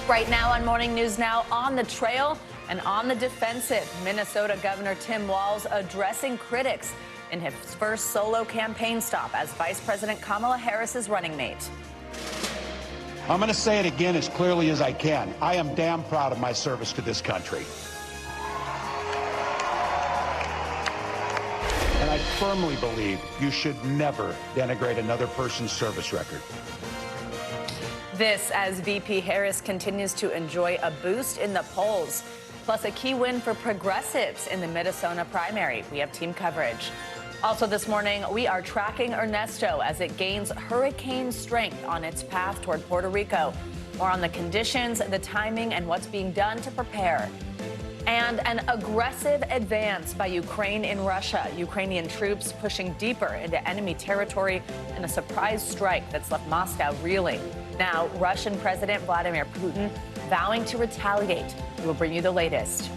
Right now on Morning News Now, on the trail and on the defensive, Minnesota Governor Tim Walz addressing critics in his first solo campaign stop as Vice President Kamala Harris's running mate. I'm going to say it again as clearly as I can. I am damn proud of my service to this country. And I firmly believe you should never denigrate another person's service record. This as VP Harris continues to enjoy a boost in the polls, plus a key win for progressives in the Minnesota primary. We have team coverage. Also this morning, we are tracking Ernesto as it gains hurricane strength on its path toward Puerto Rico. More on the conditions, the timing, and what's being done to prepare. And an aggressive advance by Ukraine in Russia. Ukrainian troops pushing deeper into enemy territory in a surprise strike that's left Moscow reeling. Now, Russian President Vladimir Putin vowing to retaliate. We'll bring you the latest.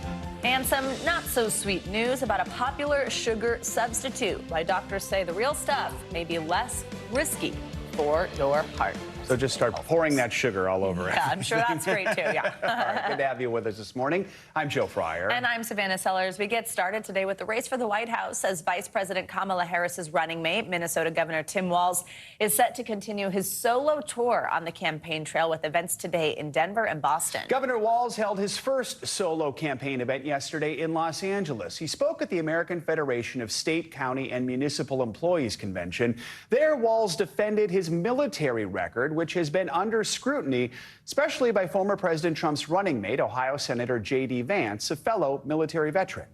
And some not-so-sweet news about a popular sugar substitute. Why doctors say the real stuff may be less risky for your heart. So just start pouring that sugar all over it. Yeah, I'm sure that's great, too, yeah. All right, good to have you with us this morning. I'm Joe Fryer. And I'm Savannah Sellers. We get started today with the race for the White House as Vice President Kamala Harris's running mate, Minnesota Governor Tim Walz, is set to continue his solo tour on the campaign trail with events today in Denver and Boston. Governor Walz held his first solo campaign event yesterday in Los Angeles. He spoke at the American Federation of State, County, and Municipal Employees Convention. There, Walz defended his military record, which has been under scrutiny, especially by former President Trump's running mate, Ohio Senator J.D. Vance, a fellow military veteran.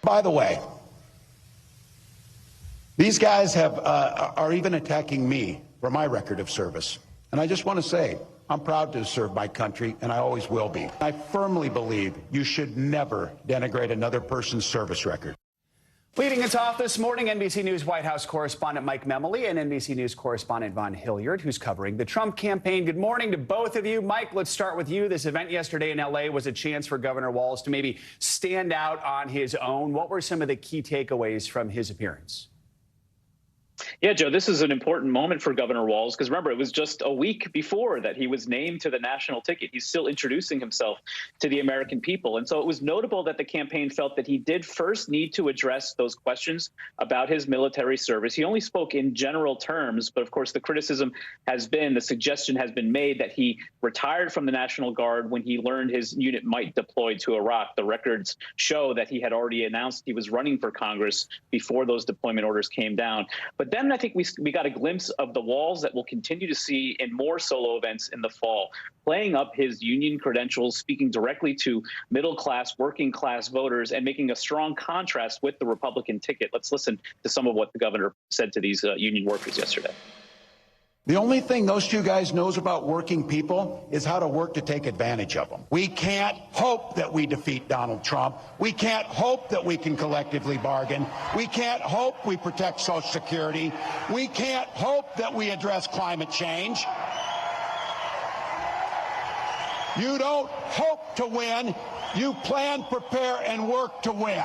By the way, these guys are even attacking me for my record of service. And I just want to say, I'm proud to serve my country, and I always will be. I firmly believe you should never denigrate another person's service record. Leading us off this morning, NBC News White House correspondent Mike Memoli and NBC News correspondent Von Hilliard, who's covering the Trump campaign. Good morning to both of you. Mike, let's start with you. This event yesterday in L.A. was a chance for Governor Walz to maybe stand out on his own. What were some of the key takeaways from his appearance? Yeah, Joe, this is an important moment for Governor Walz because remember, it was just a week before that he was named to the national ticket. He's still introducing himself to the American people. And so it was notable that the campaign felt that he did first need to address those questions about his military service. He only spoke in general terms, but of course, the criticism has been, the suggestion has been made that he retired from the National Guard when he learned his unit might deploy to Iraq. The records show that he had already announced he was running for Congress before those deployment orders came down. But then I think we got a glimpse of the Walz that we'll continue to see in more solo events in the fall, playing up his union credentials, speaking directly to middle-class, working-class voters, and making a strong contrast with the Republican ticket. Let's listen to some of what the governor said to these union workers yesterday. The only thing those two guys knows about working people is how to work to take advantage of them. We can't hope that we defeat Donald Trump. We can't hope that we can collectively bargain. We can't hope we protect Social Security. We can't hope that we address climate change. You don't hope to win. You plan, prepare, and work to win.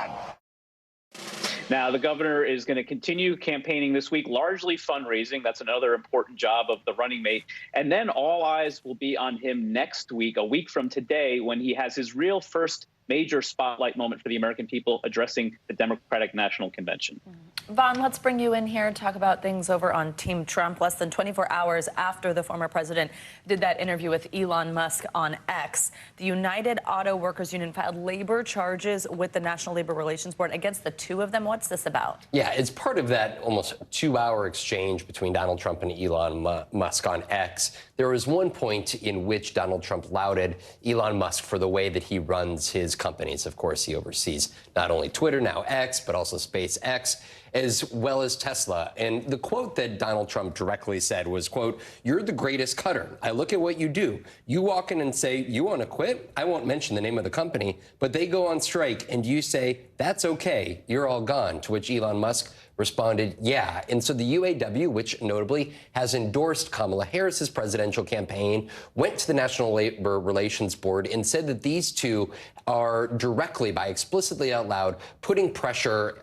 Now, the governor is going to continue campaigning this week, largely fundraising. That's another important job of the running mate. And then all eyes will be on him next week, a week from today, when he has his real first major spotlight moment for the American people addressing the Democratic National Convention. Vaughn, let's bring you in here and talk about things over on Team Trump. Less than 24 hours after the former president did that interview with Elon Musk on X, the United Auto Workers Union filed labor charges with the National Labor Relations Board against the two of them. What's this about? Yeah, it's part of that almost 2-hour exchange between Donald Trump and Elon Musk on X. There was one point in which Donald Trump lauded Elon Musk for the way that he runs his companies. Of course, he oversees not only Twitter, now X, but also SpaceX, as well as Tesla. And the quote that Donald Trump directly said was, quote, "You're the greatest cutter. I look at what you do. You walk in and say, you want to quit? I won't mention the name of the company, but they go on strike and you say, that's okay. You're all gone." To which Elon Musk responded, yeah. And so the UAW, which notably has endorsed Kamala Harris's presidential campaign, went to the National Labor Relations Board and said that these two are directly, by explicitly out loud, putting pressure,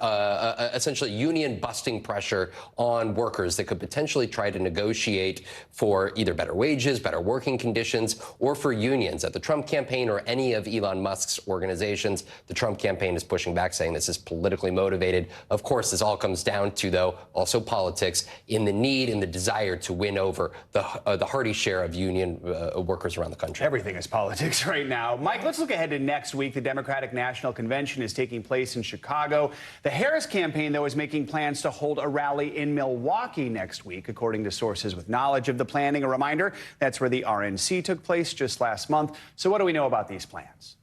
essentially union-busting pressure on workers that could potentially try to negotiate for either better wages, better working conditions, or for unions. At the Trump campaign or any of Elon Musk's organizations, the Trump campaign is pushing back, saying this is politically motivated. Of course, this all comes down to, though, also politics, in the need and the desire to win over the hearty share of union workers around the country. Everything is politics right now. Mike, let's look ahead to next week. The Democratic National Convention is taking place in Chicago. The Harris campaign, though, is making plans to hold a rally in Milwaukee next week, according to sources with knowledge of the planning. A reminder, that's where the RNC took place just last month. So what do we know about these plans?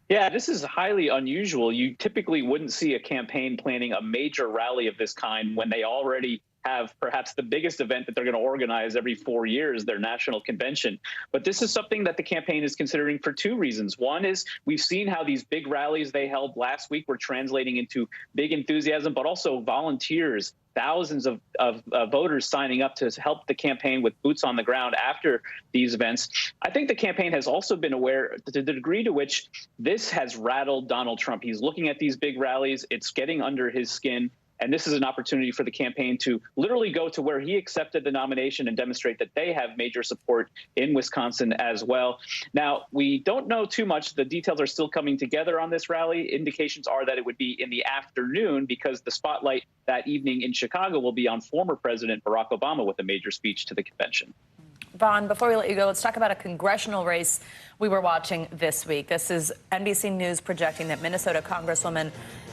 Yeah, this is highly unusual. You typically wouldn't see a campaign planning a major rally of this kind when they already have perhaps the biggest event that they're going to organize every 4 years, their national convention. But this is something that the campaign is considering for two reasons. One is we've seen how these big rallies they held last week were translating into big enthusiasm, but also volunteers, thousands of voters signing up to help the campaign with boots on the ground after these events. I think the campaign has also been aware to the degree to which this has rattled Donald Trump. He's looking at these big rallies. It's getting under his skin. And this is an opportunity for the campaign to literally go to where he accepted the nomination and demonstrate that they have major support in Wisconsin as well. Now, we don't know too much. The details are still coming together on this rally. Indications are that it would be in the afternoon because the spotlight that evening in Chicago will be on former President Barack Obama with a major speech to the convention. Vaughn, before we let you go, let's talk about a congressional race we were watching this week. This is NBC News projecting that Minnesota Congresswoman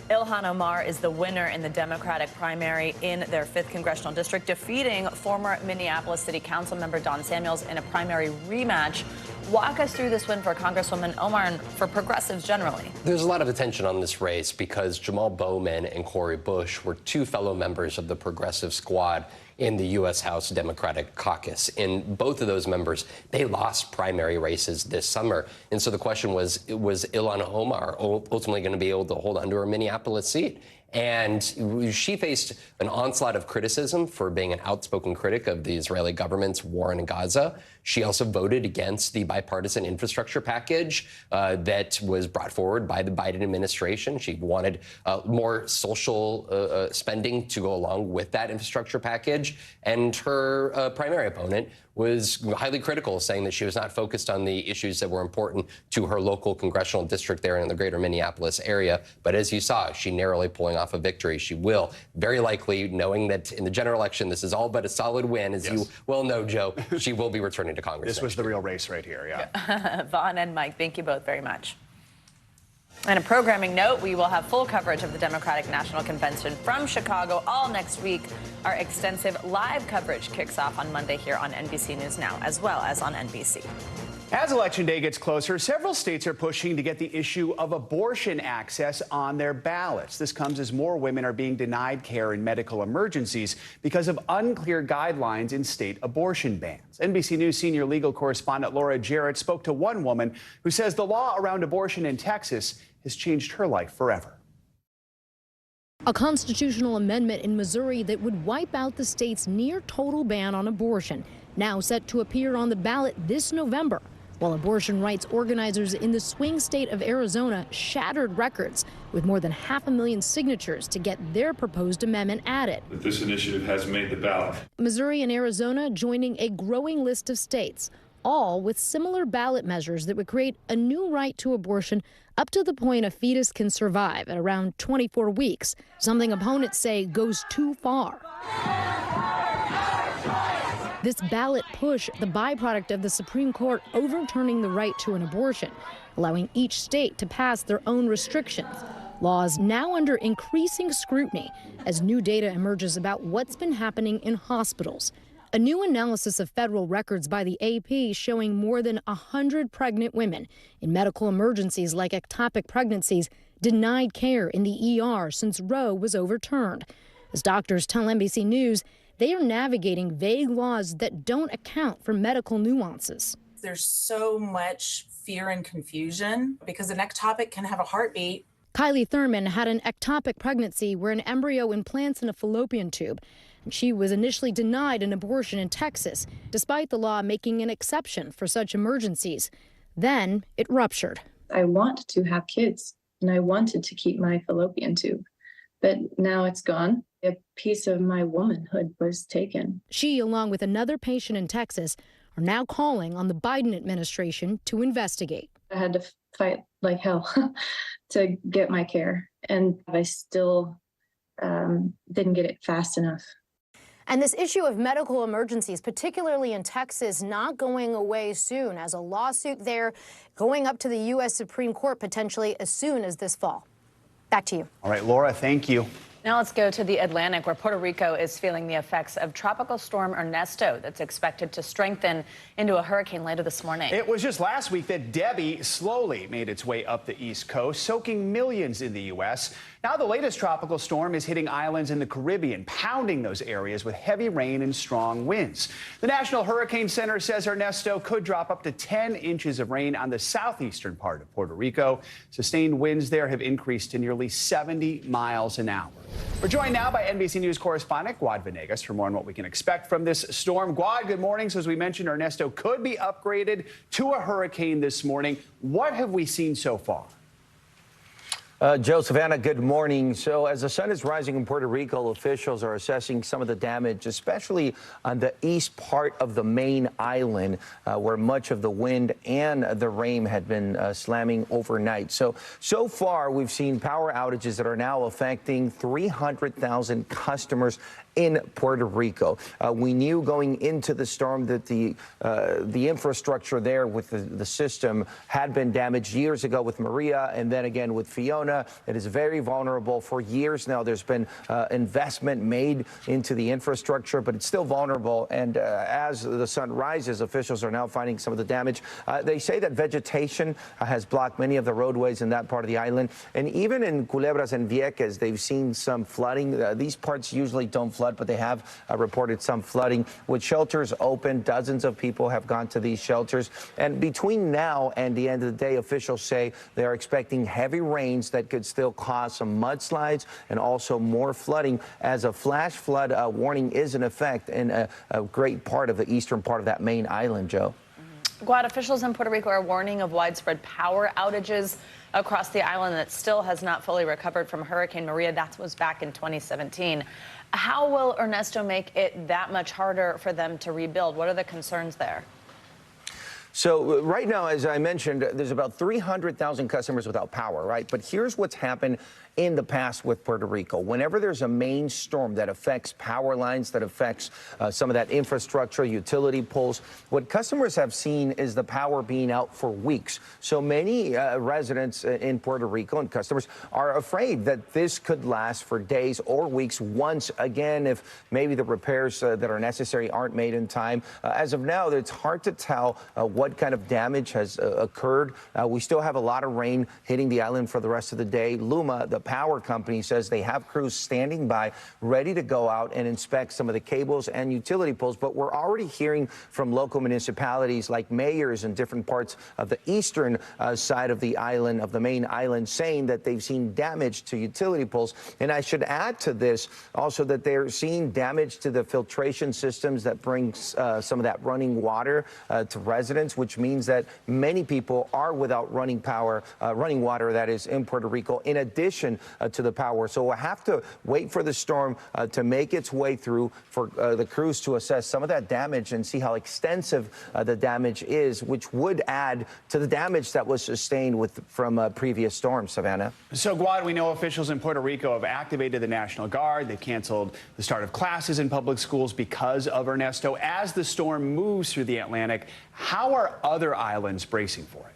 Ilhan Omar is the winner in the Democratic primary in their 5th congressional district, defeating former Minneapolis City Council member Don Samuels in a primary rematch. Walk us through this win for Congresswoman Omar and for progressives generally. There's a lot of attention on this race because Jamal Bowman and Cori Bush were two fellow members of the progressive squad in the U.S. House Democratic Caucus. And both of those members, they lost primary races this summer. And so the question was Ilhan Omar ultimately going to be able to hold on to her Minneapolis seat? And she faced an onslaught of criticism for being an outspoken critic of the Israeli government's war in Gaza. She also voted against the bipartisan infrastructure package that was brought forward by the Biden administration. She wanted more social spending to go along with that infrastructure package. And her primary opponent was highly critical, saying that she was not focused on the issues that were important to her local congressional district there in the greater Minneapolis area. But as you saw, she narrowly pulling off a victory. She will, very likely, knowing that in the general election, this is all but a solid win, as you well know, Joe, she will be returning to Congress. This was the real race right here, yeah. Vaughn and Mike, thank you both very much. And a programming note, we will have full coverage of the Democratic National Convention from Chicago all next week. Our extensive live coverage kicks off on Monday here on NBC News Now, as well as on NBC. As Election Day gets closer, several states are pushing to get the issue of abortion access on their ballots. This comes as more women are being denied care in medical emergencies because of unclear guidelines in state abortion bans. NBC News senior legal correspondent Laura Jarrett spoke to one woman who says the law around abortion in Texas has changed her life forever. A constitutional amendment in Missouri that would wipe out the state's near total ban on abortion, now set to appear on the ballot this November, while abortion rights organizers in the swing state of Arizona shattered records with more than 500,000 signatures to get their proposed amendment added. This initiative has made the ballot. Missouri and Arizona joining a growing list of states, all with similar ballot measures that would create a new right to abortion up to the point a fetus can survive at around 24 weeks, something opponents say goes too far. This ballot push, the byproduct of the Supreme Court overturning the right to an abortion, allowing each state to pass their own restrictions. Laws now under increasing scrutiny as new data emerges about what's been happening in hospitals. A new analysis of federal records by the AP showing more than 100 pregnant women in medical emergencies like ectopic pregnancies denied care in the ER since Roe was overturned. As doctors tell NBC News, they are navigating vague laws that don't account for medical nuances. There's so much fear and confusion because an ectopic can have a heartbeat. Kylie Thurman had an ectopic pregnancy where an embryo implants in a fallopian tube. And she was initially denied an abortion in Texas, despite the law making an exception for such emergencies. Then it ruptured. I want to have kids, and I wanted to keep my fallopian tube, but now it's gone. A piece of my womanhood was taken. She, along with another patient in Texas, are now calling on the Biden administration to investigate. I had to fight like hell to get my care, and I still didn't get it fast enough. And this issue of medical emergencies, particularly in Texas, not going away soon, as a lawsuit there going up to the U.S. Supreme Court potentially as soon as this fall. Back to you. All right, Laura, thank you. Now let's go to the Atlantic, where Puerto Rico is feeling the effects of Tropical Storm Ernesto that's expected to strengthen into a hurricane later this morning. It was just last week that Debbie slowly made its way up the East Coast, soaking millions in the U.S. Now the latest tropical storm is hitting islands in the Caribbean, pounding those areas with heavy rain and strong winds. The National Hurricane Center says Ernesto could drop up to 10 inches of rain on the southeastern part of Puerto Rico. Sustained winds there have increased to nearly 70 miles an hour. We're joined now by NBC News correspondent Guad Venegas for more on what we can expect from this storm. Guad, good morning. So as we mentioned, Ernesto could be upgraded to a hurricane this morning. What have we seen so far? Joe, Savannah, good morning. So as the sun is rising in Puerto Rico, officials are assessing some of the damage, especially on the east part of the main island, where much of the wind and the rain had been slamming overnight. So far, we've seen power outages that are now affecting 300,000 customers in Puerto Rico. We knew going into the storm that the infrastructure there with the system had been damaged years ago with Maria and then again with Fiona. It is very vulnerable. For years now, there's been investment made into the infrastructure, but it's still vulnerable. And as the sun rises, officials are now finding some of the damage. They say that vegetation has blocked many of the roadways in that part of the island. And even in Culebras and Vieques, they've seen some flooding. These parts usually don't flood, but they have reported some flooding. With shelters open, dozens of people have gone to these shelters. And between now and the end of the day, officials say they are expecting heavy rains that could still cause some mudslides and also more flooding, as a flash flood warning is in effect in a great part of the eastern part of that main island, Joe. Guad, officials in Puerto Rico are warning of widespread power outages across the island that still has not fully recovered from Hurricane Maria. That was back in 2017. How will Ernesto make it that much harder for them to rebuild? What are the concerns there? So right now, as I mentioned, there's about 300,000 customers without power, right? But here's what's happened in the past with Puerto Rico. Whenever there's a main storm that affects power lines, that affects some of that infrastructure, utility poles, what customers have seen is the power being out for weeks. So many residents in Puerto Rico and customers are afraid that this could last for days or weeks once again, if maybe the repairs that are necessary aren't made in time. As of now, it's hard to tell what kind of damage has occurred. We still have a lot of rain hitting the island for the rest of the day. Luma, the power company, says they have crews standing by ready to go out and inspect some of the cables and utility poles. But we're already hearing from local municipalities like mayors in different parts of the eastern side of the island, of the main island, saying that they've seen damage to utility poles. And I should add to this also that they're seeing damage to the filtration systems that brings some of that running water to residents, which means that many people are without running power, running water, that is, in Puerto Rico, in addition to the power. So we'll have to wait for the storm to make its way through, for the crews to assess some of that damage and see how extensive the damage is, which would add to the damage that was sustained from previous storms, Savannah. So, Guad, we know officials in Puerto Rico have activated the National Guard. They've canceled the start of classes in public schools because of Ernesto. As the storm moves through the Atlantic, how are other islands bracing for it?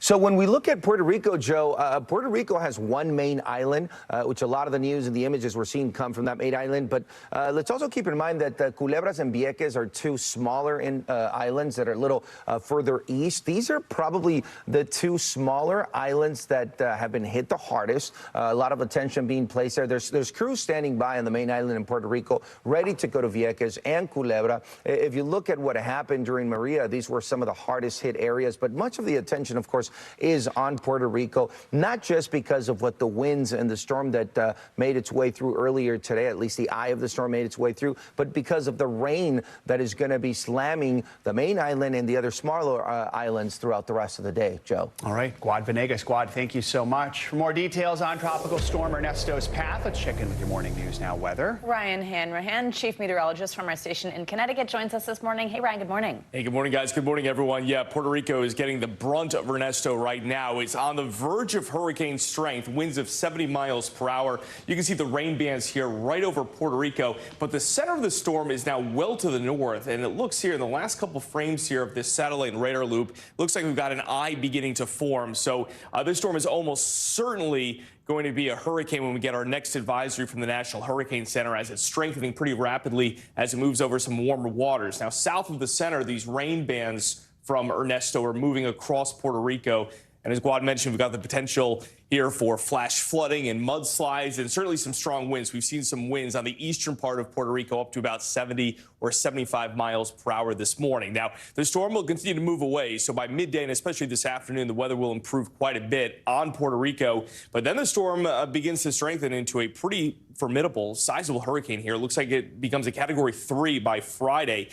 So when we look at Puerto Rico, Joe, Puerto Rico has one main island, which a lot of the news and the images we're seeing come from that main island. But let's also keep in mind that Culebras and Vieques are two smaller islands that are a little further east. These are probably the two smaller islands that have been hit the hardest. A lot of attention being placed there. There's crews standing by on the main island in Puerto Rico, ready to go to Vieques and Culebra. If you look at what happened during Maria, these were some of the hardest hit areas. But much of the attention, of course, is on Puerto Rico, not just because of what the winds and the storm that made its way through earlier today, at least the eye of the storm made its way through, but because of the rain that is going to be slamming the main island and the other smaller islands throughout the rest of the day, Joe. All right, Guad Venegas. Guad, thank you so much. For more details on Tropical Storm Ernesto's path, let's check in with your morning news now. Weather. Ryan Hanrahan, chief meteorologist from our station in Connecticut, joins us this morning. Hey, Ryan, good morning. Hey, good morning, guys. Good morning, everyone. Yeah, Puerto Rico is getting the brunt of Ernesto right now. It's on the verge of hurricane strength, winds of 70 miles per hour. You can see the rain bands here right over Puerto Rico, but the center of the storm is now well to the north, and it looks here in the last couple frames here of this satellite and radar loop, looks like we've got an eye beginning to form. So this storm is almost certainly going to be a hurricane when we get our next advisory from the National Hurricane Center, as it's strengthening pretty rapidly as it moves over some warmer waters. Now, south of the center, these rain bands from Ernesto are moving across Puerto Rico. And as Guad mentioned, we've got the potential here for flash flooding and mudslides and certainly some strong winds. We've seen some winds on the eastern part of Puerto Rico up to about 70 or 75 miles per hour this morning. Now, the storm will continue to move away. So by midday and especially this afternoon, the weather will improve quite a bit on Puerto Rico. But then the storm begins to strengthen into a pretty formidable, sizable hurricane here. It looks like it becomes a Category 3 by Friday.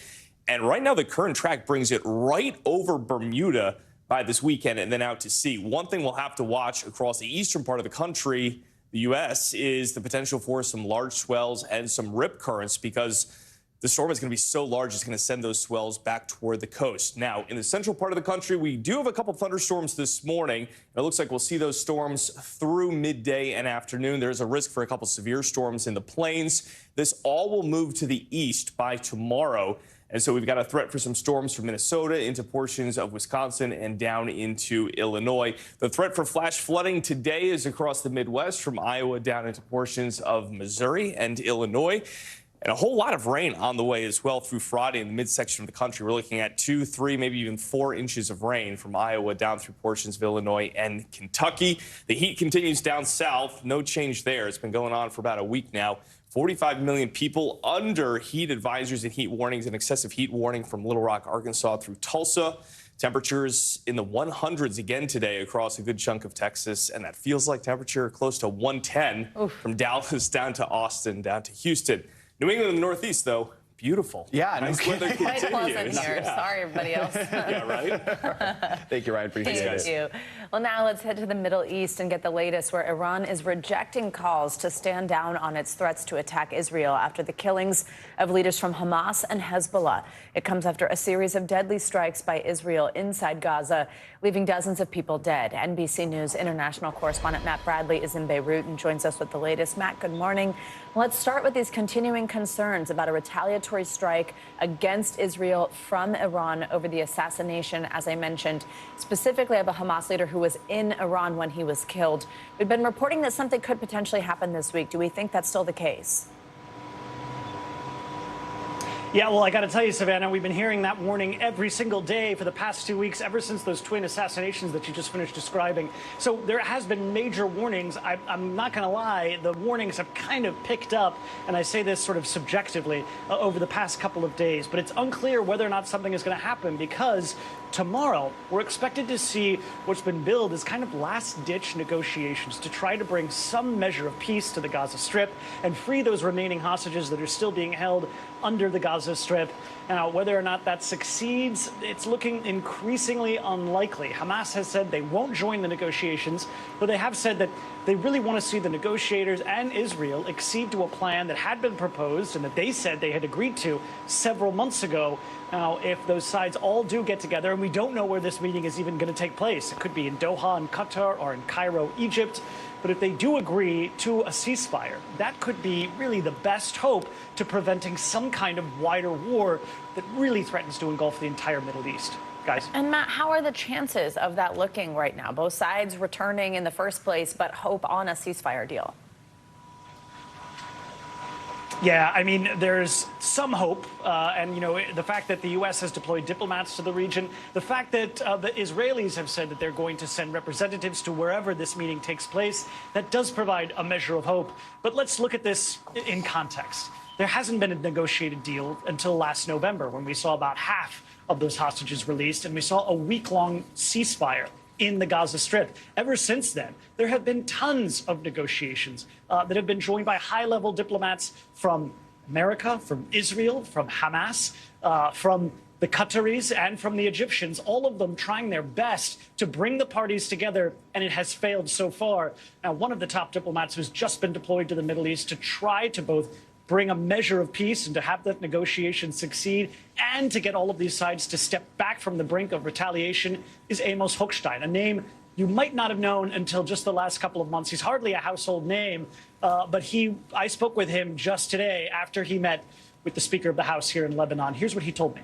And right now, the current track brings it right over Bermuda by this weekend and then out to sea. One thing we'll have to watch across the eastern part of the country, the U.S., is the potential for some large swells and some rip currents, because the storm is going to be so large it's going to send those swells back toward the coast. Now, in the central part of the country, we do have a couple thunderstorms this morning. It looks like we'll see those storms through midday and afternoon. There's a risk for a couple severe storms in the plains. This all will move to the east by tomorrow. And so we've got a threat for some storms from Minnesota into portions of Wisconsin and down into Illinois. The threat for flash flooding today is across the Midwest, from Iowa down into portions of Missouri and Illinois. And a whole lot of rain on the way as well through Friday in the midsection of the country. We're looking at 2, 3, maybe even 4 inches of rain from Iowa down through portions of Illinois and Kentucky. The heat continues down south. No change there. It's been going on for about a week now. 45 million people under heat advisories and heat warnings, an excessive heat warning from Little Rock, Arkansas through Tulsa. Temperatures in the 100s again today across a good chunk of Texas, and that feels like temperature close to 110 from Dallas down to Austin, down to Houston. New England and the Northeast, though, beautiful. Yeah, nice weather Quite continues. pleasant here. Yeah. Sorry, everybody else. Yeah, right? Thank you, Ryan. Appreciate it. Thank you. Well, now let's head to the Middle East and get the latest, where Iran is rejecting calls to stand down on its threats to attack Israel after the killings of leaders from Hamas and Hezbollah. It comes after a series of deadly strikes by Israel inside Gaza, leaving dozens of people dead. NBC News international correspondent Matt Bradley is in Beirut and joins us with the latest. Matt, good morning. Let's start with these continuing concerns about a retaliatory strike against Israel from Iran over the assassination, as I mentioned, specifically of a Hamas leader who was in Iran when he was killed. We've been reporting that something could potentially happen this week. Do we think that's still the case? Yeah, well, I got to tell you, Savannah, we've been hearing that warning every single day for the past 2 weeks, ever since those twin assassinations that you just finished describing. So there has been major warnings. I'm not going to lie, the warnings have kind of picked up, and I say this sort of subjectively, over the past couple of days. But it's unclear whether or not something is going to happen, because tomorrow we're expected to see what's been billed as kind of last-ditch negotiations to try to bring some measure of peace to the Gaza Strip and free those remaining hostages that are still being held under the Gaza Strip. Now, whether or not that succeeds, it's looking increasingly unlikely. Hamas has said they won't join the negotiations, but they have said that they really want to see the negotiators and Israel accede to a plan that had been proposed and that they said they had agreed to several months ago. Now, if those sides all do get together, and we don't know where this meeting is even going to take place, it could be in Doha in Qatar or in Cairo, Egypt. But if they do agree to a ceasefire, that could be really the best hope to preventing some kind of wider war that really threatens to engulf the entire Middle East. Guys. And Matt, how are the chances of that looking right now? Both sides returning in the first place, but hope on a ceasefire deal. Yeah, I mean, there's some hope. And, you know, the fact that the U.S. has deployed diplomats to the region, the fact that the Israelis have said that they're going to send representatives to wherever this meeting takes place, that does provide a measure of hope. But let's look at this in context. There hasn't been a negotiated deal until last November, when we saw about half of those hostages released, and we saw a week-long ceasefire. in the Gaza Strip. Ever since then, there have been tons of negotiations that have been joined by high-level diplomats from America, from Israel, from Hamas, from the Qataris and from the Egyptians, all of them trying their best to bring the parties together, and it has failed so far. Now, one of the top diplomats who's just been deployed to the Middle East to try to both bring a measure of peace and to have that negotiation succeed and to get all of these sides to step back from the brink of retaliation is Amos Hochstein, a name you might not have known until just the last couple of months. He's hardly a household name, but I spoke with him just today after he met with the Speaker of the House here in Lebanon. Here's what he told me.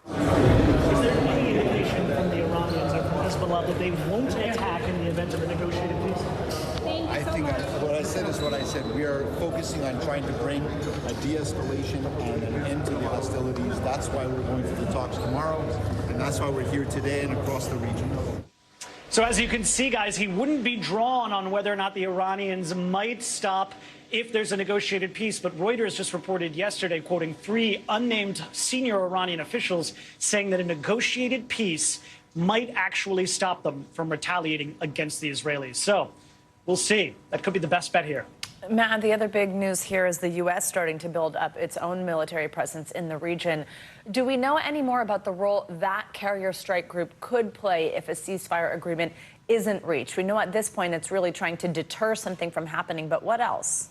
Is there any indication from the Iranians or from Hezbollah that they won't attack in the event of a negotiated peace? I think what I said is what I said. We are focusing on trying to bring a de-escalation and an end to the hostilities. That's why we're going for the talks tomorrow, and that's why we're here today and across the region. So as you can see, guys, he wouldn't be drawn on whether or not the Iranians might stop if there's a negotiated peace. But Reuters just reported yesterday, quoting 3 unnamed senior Iranian officials, saying that a negotiated peace might actually stop them from retaliating against the Israelis. So we'll see. That could be the best bet here. Matt, the other big news here is the U.S. starting to build up its own military presence in the region. Do we know any more about the role that carrier strike group could play if a ceasefire agreement isn't reached? We know at this point it's really trying to deter something from happening, but what else?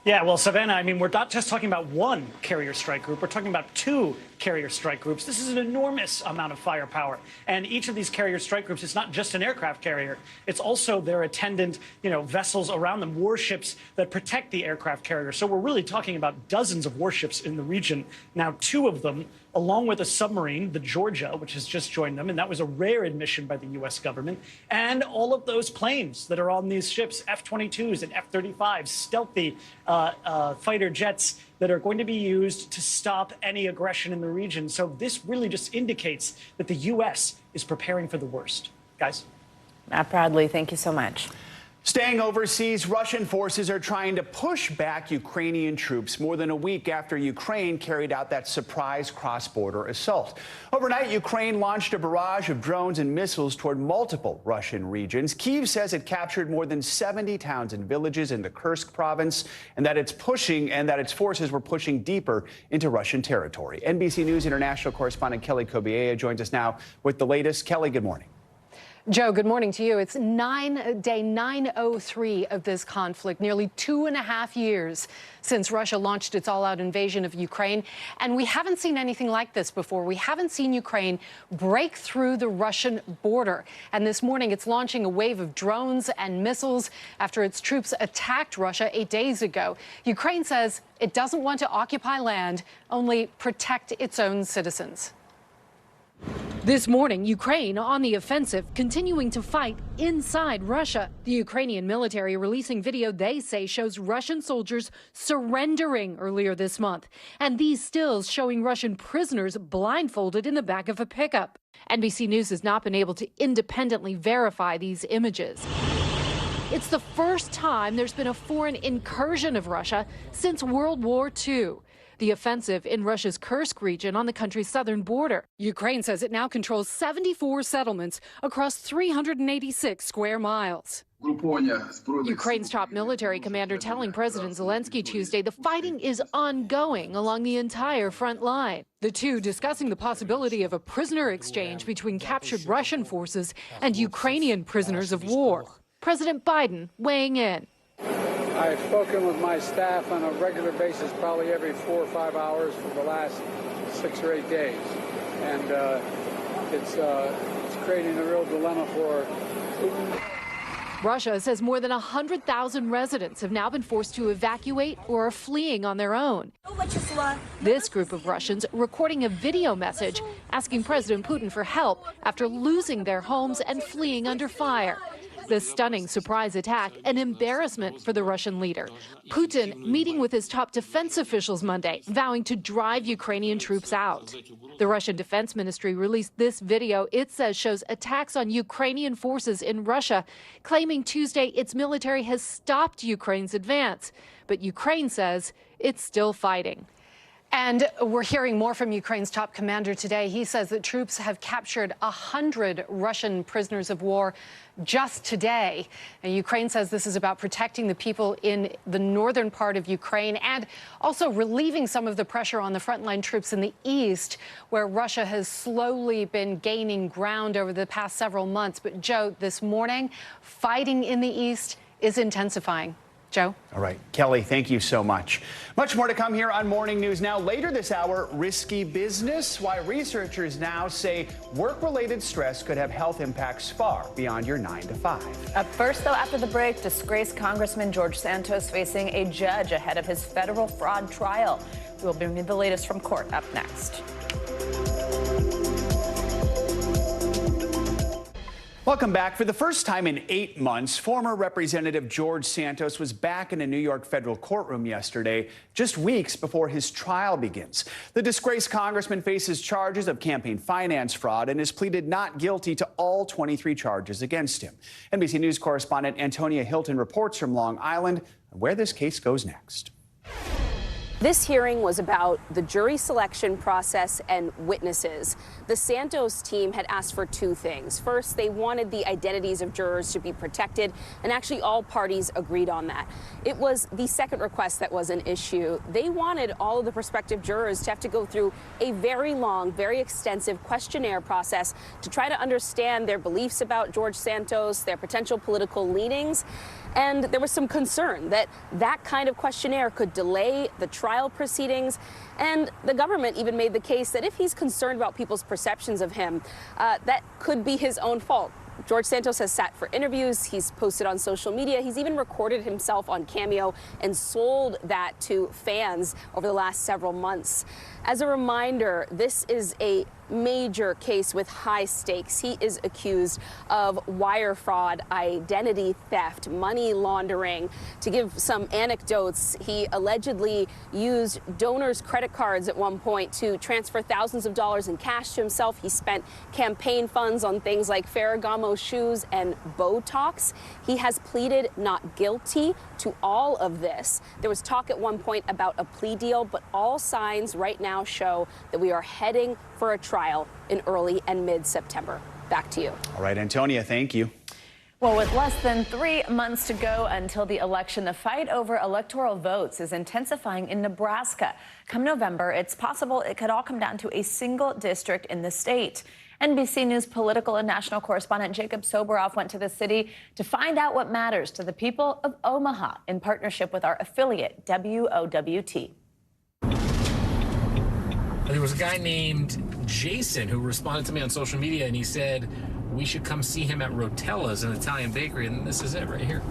Yeah, well, Savannah, I mean, we're not just talking about one carrier strike group. We're talking about 2 carrier strike groups. This is an enormous amount of firepower. And each of these carrier strike groups is not just an aircraft carrier. It's also their attendant, vessels around them, warships that protect the aircraft carrier. So we're really talking about dozens of warships in the region. Now, 2 of them, along with a submarine, the Georgia, which has just joined them, and that was a rare admission by the U.S. government, and all of those planes that are on these ships, F-22s and F-35s, stealthy fighter jets that are going to be used to stop any aggression in the region. So this really just indicates that the U.S. is preparing for the worst. Guys? Matt Bradley, thank you so much. Staying overseas, Russian forces are trying to push back Ukrainian troops more than a week after Ukraine carried out that surprise cross-border assault. Overnight, Ukraine launched a barrage of drones and missiles toward multiple Russian regions. Kyiv says it captured more than 70 towns and villages in the Kursk province, and that its forces were pushing deeper into Russian territory. NBC News international correspondent Kelly Kobiea joins us now with the latest. Kelly, good morning. Joe, good morning to you. It's day 903 of this conflict, nearly 2.5 years since Russia launched its all-out invasion of Ukraine. And we haven't seen anything like this before. We haven't seen Ukraine break through the Russian border. And this morning, it's launching a wave of drones and missiles after its troops attacked Russia 8 days ago. Ukraine says it doesn't want to occupy land, only protect its own citizens. This morning, Ukraine on the offensive, continuing to fight inside Russia. The Ukrainian military releasing video they say shows Russian soldiers surrendering earlier this month. And these stills showing Russian prisoners blindfolded in the back of a pickup. NBC News has not been able to independently verify these images. It's the first time there's been a foreign incursion of Russia since World War II. The offensive in Russia's Kursk region on the country's southern border. Ukraine says it now controls 74 settlements across 386 square miles. Ukraine's top military commander telling President Zelensky Tuesday the fighting is ongoing along the entire front line. The two discussing the possibility of a prisoner exchange between captured Russian forces and Ukrainian prisoners of war. President Biden weighing in. I've spoken with my staff on a regular basis, probably every 4 or 5 hours for the last 6 or 8 days. And it's creating a real dilemma for Putin. Russia says more than 100,000 residents have now been forced to evacuate or are fleeing on their own. This group of Russians recording a video message asking President Putin for help after losing their homes and fleeing under fire. The stunning surprise attack, an embarrassment for the Russian leader. Putin meeting with his top defense officials Monday, vowing to drive Ukrainian troops out. The Russian Defense Ministry released this video it says shows attacks on Ukrainian forces in Russia, claiming Tuesday its military has stopped Ukraine's advance. But Ukraine says it's still fighting. And we're hearing more from Ukraine's top commander today. He says that troops have captured 100 Russian prisoners of war just today. And Ukraine says this is about protecting the people in the northern part of Ukraine and also relieving some of the pressure on the frontline troops in the east, where Russia has slowly been gaining ground over the past several months. But Joe, this morning, fighting in the east is intensifying. Joe? All right. Kelly, thank you so much. Much more to come here on Morning News Now. Later this hour, risky business, why researchers now say work-related stress could have health impacts far beyond your 9 to 5. Up first, though, after the break, disgraced Congressman George Santos facing a judge ahead of his federal fraud trial. We'll bring you the latest from court up next. Welcome back. For the first time in 8 months, former Representative George Santos was back in a New York federal courtroom yesterday, just weeks before his trial begins. The disgraced congressman faces charges of campaign finance fraud and has pleaded not guilty to all 23 charges against him. NBC News correspondent Antonia Hilton reports from Long Island on where this case goes next. This hearing was about the jury selection process and witnesses. The Santos team had asked for two things. First, they wanted the identities of jurors to be protected, and actually all parties agreed on that. It was the second request that was an issue. They wanted all of the prospective jurors to have to go through a very long, very extensive questionnaire process to try to understand their beliefs about George Santos, their potential political leanings. And there was some concern that that kind of questionnaire could delay the trial proceedings. And the government even made the case that if he's concerned about people's perceptions of him, that could be his own fault. George Santos has sat for interviews. He's posted on social media. He's even recorded himself on Cameo and sold that to fans over the last several months. As a reminder, this is a major case with high stakes. He is accused of wire fraud, identity theft, money laundering. To give some anecdotes, he allegedly used donors' credit cards at one point to transfer thousands of dollars in cash to himself. He spent campaign funds on things like Ferragamo shoes and Botox. He has pleaded not guilty to all of this. There was talk at one point about a plea deal, but all signs right now show that we are heading for a trial in early and mid-September. Back to you. All right, Antonia, thank you. Well, with less than 3 months to go until the election, the fight over electoral votes is intensifying in Nebraska. Come November, it's possible it could all come down to a single district in the state. NBC News political and national correspondent Jacob Soboroff went to the city to find out what matters to the people of Omaha in partnership with our affiliate, WOWT. There was a guy named Jason who responded to me on social media, and he said we should come see him at Rotella's, an Italian bakery, and this is it right here.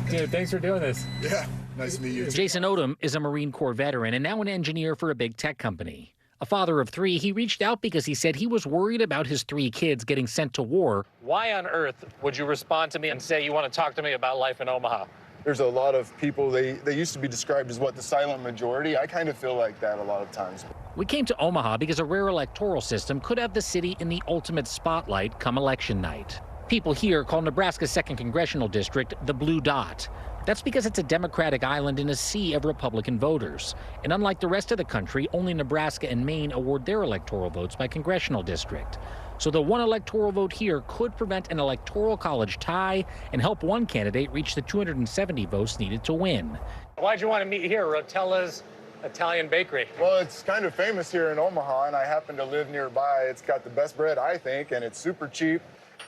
Dude, thanks for doing this. Yeah, nice to meet you. Jason Odom is a Marine Corps veteran and now an engineer for a big tech company. A father of 3, he reached out because he said he was worried about his 3 kids getting sent to war. Why on earth would you respond to me and say you want to talk to me about life in Omaha? There's a lot of people, they used to be described as what, the silent majority. I kind of feel like that a lot of times. We came to Omaha because a rare electoral system could have the city in the ultimate spotlight come election night. People here call Nebraska's 2nd Congressional District the Blue Dot. That's because it's a Democratic island in a sea of Republican voters. And unlike the rest of the country, only Nebraska and Maine award their electoral votes by congressional district. So the one electoral vote here could prevent an electoral college tie and help one candidate reach the 270 votes needed to win. Why'd you want to meet here, Rotella's Italian bakery? Well, it's kind of famous here in Omaha, and I happen to live nearby. It's got the best bread, I think, and it's super cheap.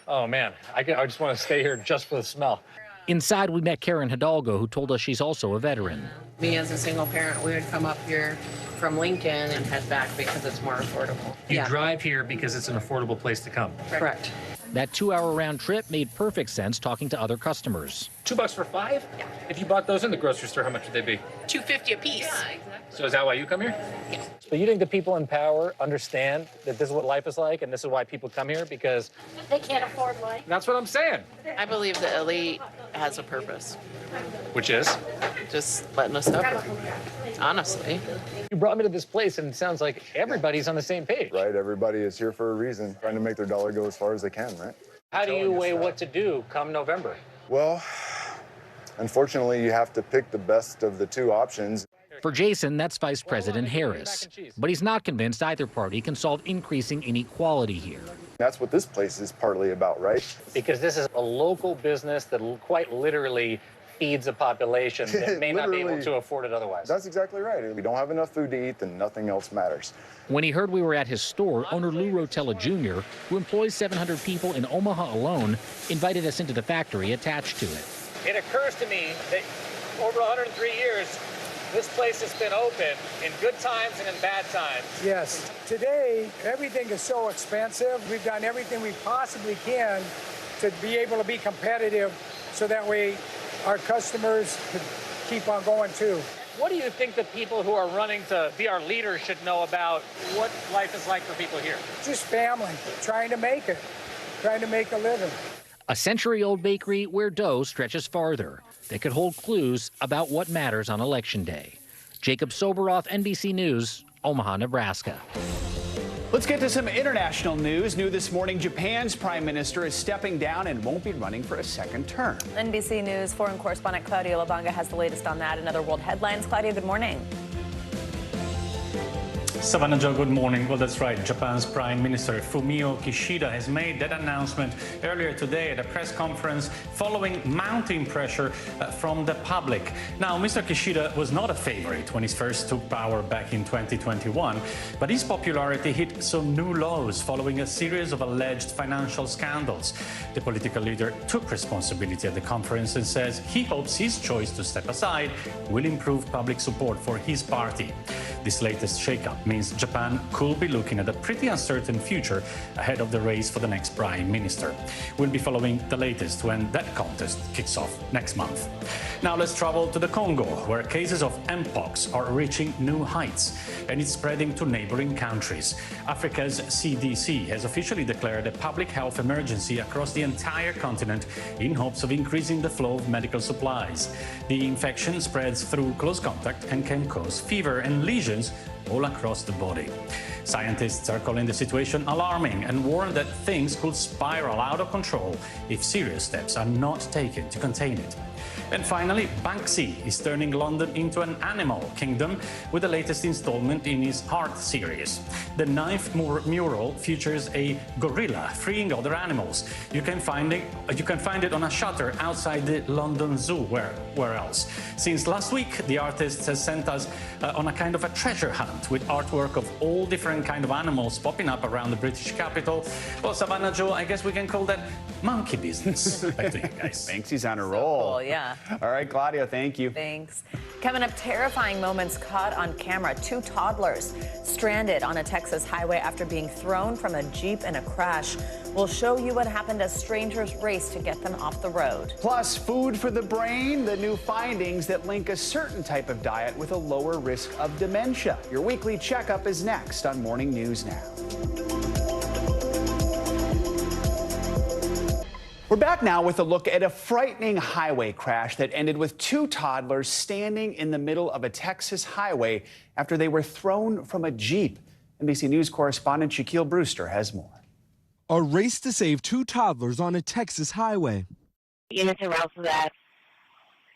Oh, man, I just want to stay here just for the smell. Inside, we met Karen Hidalgo, who told us she's also a veteran. Me as a single parent, we would come up here from Lincoln and head back because it's more affordable. You drive here because it's an affordable place to come. Correct. That 2-hour round trip made perfect sense talking to other customers. $2 for 5? Yeah. If you bought those in the grocery store, how much would they be? $2.50 a piece. Yeah, exactly. So is that why you come here? Yes. So you think the people in power understand that this is what life is like and this is why people come here? Because they can't afford life. That's what I'm saying. I believe the elite has a purpose. Which is? Just letting us suffer. Honestly. You brought me to this place and it sounds like everybody's on the same page. Right, everybody is here for a reason, trying to make their dollar go as far as they can, right? How do you weigh what to do come November? Well, unfortunately, you have to pick the best of the 2 options. For Jason, that's Vice President Harris. But he's not convinced either party can solve increasing inequality here. That's what this place is partly about, right? Because this is a local business that quite literally feeds a population that may not be able to afford it otherwise. That's exactly right. If we don't have enough food to eat, then nothing else matters. When he heard we were at his store, owner Lou Rotella Jr., who employs 700 people in Omaha alone, invited us into the factory attached to it. It occurs to me that over 103 years, this place has been open in good times and in bad times. Yes. Today, everything is so expensive. We've done everything we possibly can to be able to be competitive so that way our customers could keep on going too. What do you think the people who are running to be our leaders should know about what life is like for people here? Just family, trying to make it, trying to make a living. A century-old bakery where dough stretches farther. They could hold clues about what matters on Election Day. Jacob Soberoff, NBC News, Omaha, Nebraska. Let's get to some international news. New this morning, Japan's prime minister is stepping down and won't be running for a second term. NBC News foreign correspondent Claudia Labanga has the latest on that and other world headlines. Claudia, good morning. Savannah Joe, good morning. Well, that's right. Japan's Prime Minister Fumio Kishida has made that announcement earlier today at a press conference following mounting pressure from the public. Now, Mr. Kishida was not a favorite when he first took power back in 2021, but his popularity hit some new lows following a series of alleged financial scandals. The political leader took responsibility at the conference and says he hopes his choice to step aside will improve public support for his party. This latest shakeup means Japan could be looking at a pretty uncertain future ahead of the race for the next prime minister. We'll be following the latest when that contest kicks off next month. Now let's travel to the Congo, where cases of Mpox are reaching new heights, and it's spreading to neighboring countries. Africa's CDC has officially declared a public health emergency across the entire continent in hopes of increasing the flow of medical supplies. The infection spreads through close contact and can cause fever and lesions all across the body. Scientists are calling the situation alarming and warn that things could spiral out of control if serious steps are not taken to contain it. And finally, Banksy is turning London into an animal kingdom with the latest installment in his Art series. The 9th mural features a gorilla freeing other animals. You can find it on a shutter outside the London Zoo. Where else? Since last week, the artist has sent us on a kind of a treasure hunt with artwork of all different kind of animals popping up around the British capital. Well, Savannah Joe, I guess we can call that monkey business. Back to you guys. Banksy's on a roll. Cool, yeah. All right, Claudia, thank you. Thanks. Coming up, terrifying moments caught on camera. 2 toddlers stranded on a Texas highway after being thrown from a Jeep in a crash. We'll show you what happened as strangers raced to get them off the road. Plus, food for the brain, the new findings that link a certain type of diet with a lower risk of dementia. Your weekly checkup is next on Morning News Now. We're back now with a look at a frightening highway crash that ended with 2 toddlers standing in the middle of a Texas highway after they were thrown from a Jeep. NBC News correspondent Shaquille Brewster has more. A race to save 2 toddlers on a Texas highway. Innocent route for that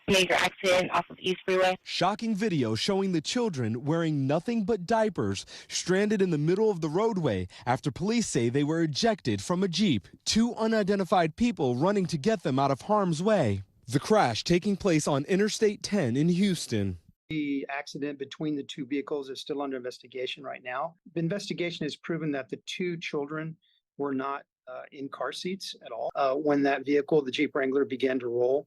major accident off of East Freeway. Shocking video showing the children wearing nothing but diapers stranded in the middle of the roadway after police say they were ejected from a Jeep. 2 unidentified people running to get them out of harm's way. The crash taking place on Interstate 10 in Houston. The accident between the 2 vehicles is still under investigation right now. The investigation has proven that the 2 children were not in car seats at all when that vehicle, the Jeep Wrangler, began to roll,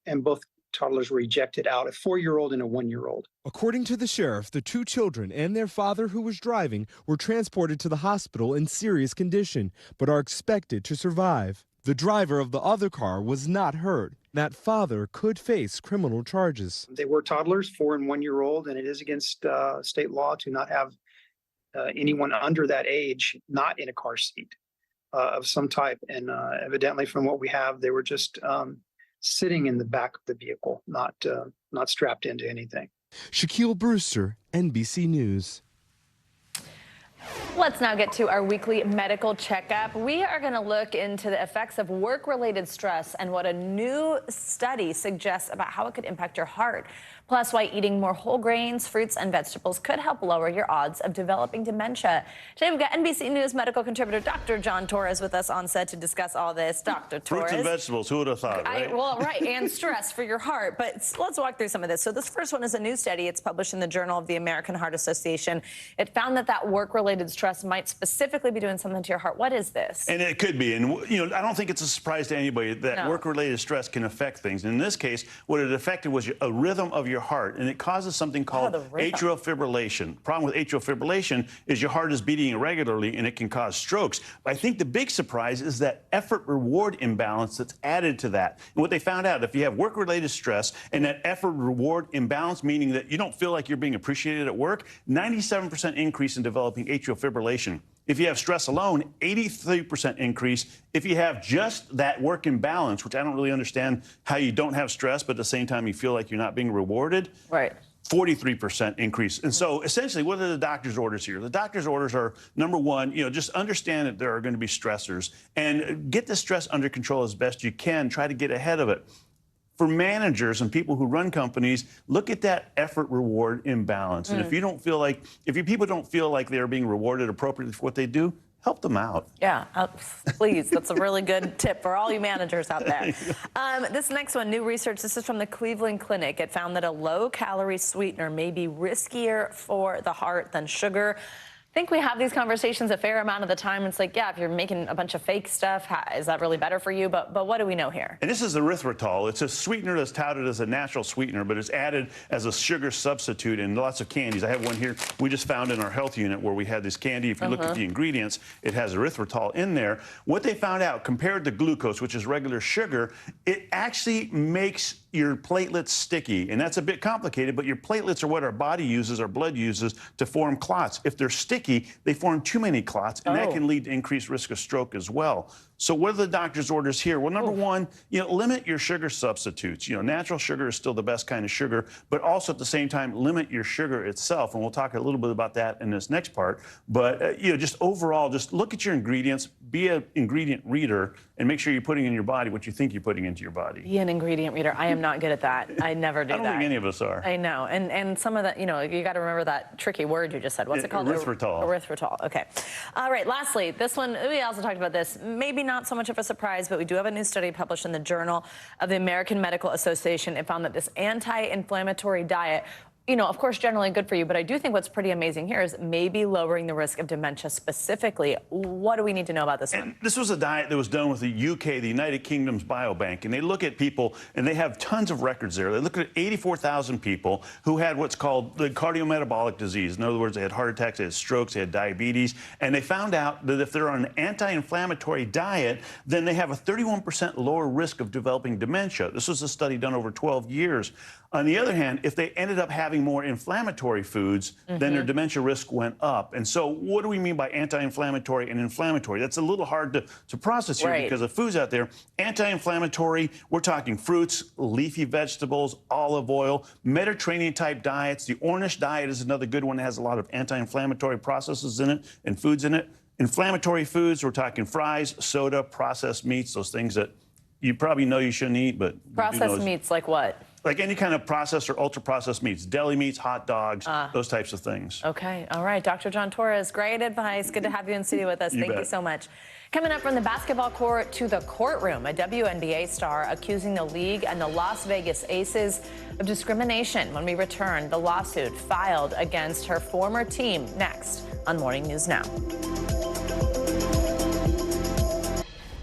and both toddlers were ejected out, a 4-year-old and a 1-year-old. According to the sheriff, the 2 children and their father who was driving were transported to the hospital in serious condition, but are expected to survive. The driver of the other car was not hurt. That father could face criminal charges. They were toddlers, 4 and 1-year-old, and it is against state law to not have anyone under that age not in a car seat of some type. And evidently from what we have, they were just sitting in the back of the vehicle, not strapped into anything. Shaquille Brewster, NBC News. Let's now get to our weekly medical checkup. We are going to look into the effects of work-related stress and what a new study suggests about how it could impact your heart. Plus, why eating more whole grains, fruits, and vegetables could help lower your odds of developing dementia. Today, we've got NBC News medical contributor Dr. John Torres with us on set to discuss all this. Dr. Torres. Fruits and vegetables, who would have thought, right? Right, and stress for your heart. But let's walk through some of this. So this first one is a new study. It's published in the Journal of the American Heart Association. It found that work-related stress might specifically be doing something to your heart. What is this? And it could be. And, I don't think it's a surprise to anybody that work-related stress can affect things. In this case, what it affected was a rhythm of your heart, and it causes something called atrial fibrillation. The problem with atrial fibrillation is your heart is beating irregularly, and it can cause strokes. But I think the big surprise is that effort-reward imbalance that's added to that. And what they found out, if you have work-related stress and that effort-reward imbalance, meaning that you don't feel like you're being appreciated at work, 97% increase in developing atrial fibrillation. If you have stress alone, 83% increase. If you have just that work imbalance, which I don't really understand how you don't have stress, but at the same time you feel like you're not being rewarded. Right. 43% increase. And so essentially, what are the doctor's orders here? The doctor's orders are, number one, just understand that there are going to be stressors and get the stress under control as best you can. Try to get ahead of it. For managers and people who run companies, look at that effort-reward imbalance. And if you don't feel like, if your people don't feel like they're being rewarded appropriately for what they do, help them out. Yeah, please. That's a really good tip for all you managers out there. This next one, new research. This is from the Cleveland Clinic. It found that a low-calorie sweetener may be riskier for the heart than sugar. I think we have these conversations a fair amount of the time. It's like, yeah, if you're making a bunch of fake stuff, is that really better for you? But what do we know here? And this is erythritol. It's a sweetener that's touted as a natural sweetener, but it's added as a sugar substitute in lots of candies. I have one here we just found in our health unit where we had this candy. If you look at the ingredients, it has erythritol in there. What they found out, compared to glucose, which is regular sugar, it actually makes your platelets sticky. And that's a bit complicated, but your platelets are what our body uses, our blood uses to form clots. If they're sticky, they form too many clots, and that can lead to increased risk of stroke as well. So what are the doctor's orders here? Well, number one, limit your sugar substitutes. Natural sugar is still the best kind of sugar, but also at the same time, limit your sugar itself. And we'll talk a little bit about that in this next part. But, just overall, just look at your ingredients, be an ingredient reader, and make sure you're putting in your body what you think you're putting into your body. Be an ingredient reader. I am not good at that. I never do that. I don't think any of us are. I know. And some of that, you got to remember that tricky word you just said. What's it called? Erythritol. Erythritol. Okay. All right. Lastly, this one, we also talked about this. Maybe not so much of a surprise, but we do have a new study published in the Journal of the American Medical Association. It found that this anti-inflammatory diet, of course, generally good for you, but I do think what's pretty amazing here is maybe lowering the risk of dementia specifically. What do we need to know about this one? This was a diet that was done with the UK, the United Kingdom's Biobank, and they look at people, and they have tons of records there. They look at 84,000 people who had what's called the cardiometabolic disease. In other words, they had heart attacks, they had strokes, they had diabetes, and they found out that if they're on an anti-inflammatory diet, then they have a 31% lower risk of developing dementia. This was a study done over 12 years. On the other hand, if they ended up having more inflammatory foods, then their dementia risk went up. And so what do we mean by anti-inflammatory and inflammatory? That's a little hard to process here because of foods out there. Anti-inflammatory, we're talking fruits, leafy vegetables, olive oil, Mediterranean-type diets. The Ornish diet is another good one that has a lot of anti-inflammatory processes in it and foods in it. Inflammatory foods, we're talking fries, soda, processed meats, those things that you probably know you shouldn't eat, but... Processed meats like what? Like any kind of processed or ultra-processed meats, deli meats, hot dogs, those types of things. Okay. All right. Dr. John Torres, great advice. Good to have you in studio with us. Thank you so much. Coming up from the basketball court to the courtroom, a WNBA star accusing the league and the Las Vegas Aces of discrimination. When we return, the lawsuit filed against her former team next on Morning News Now.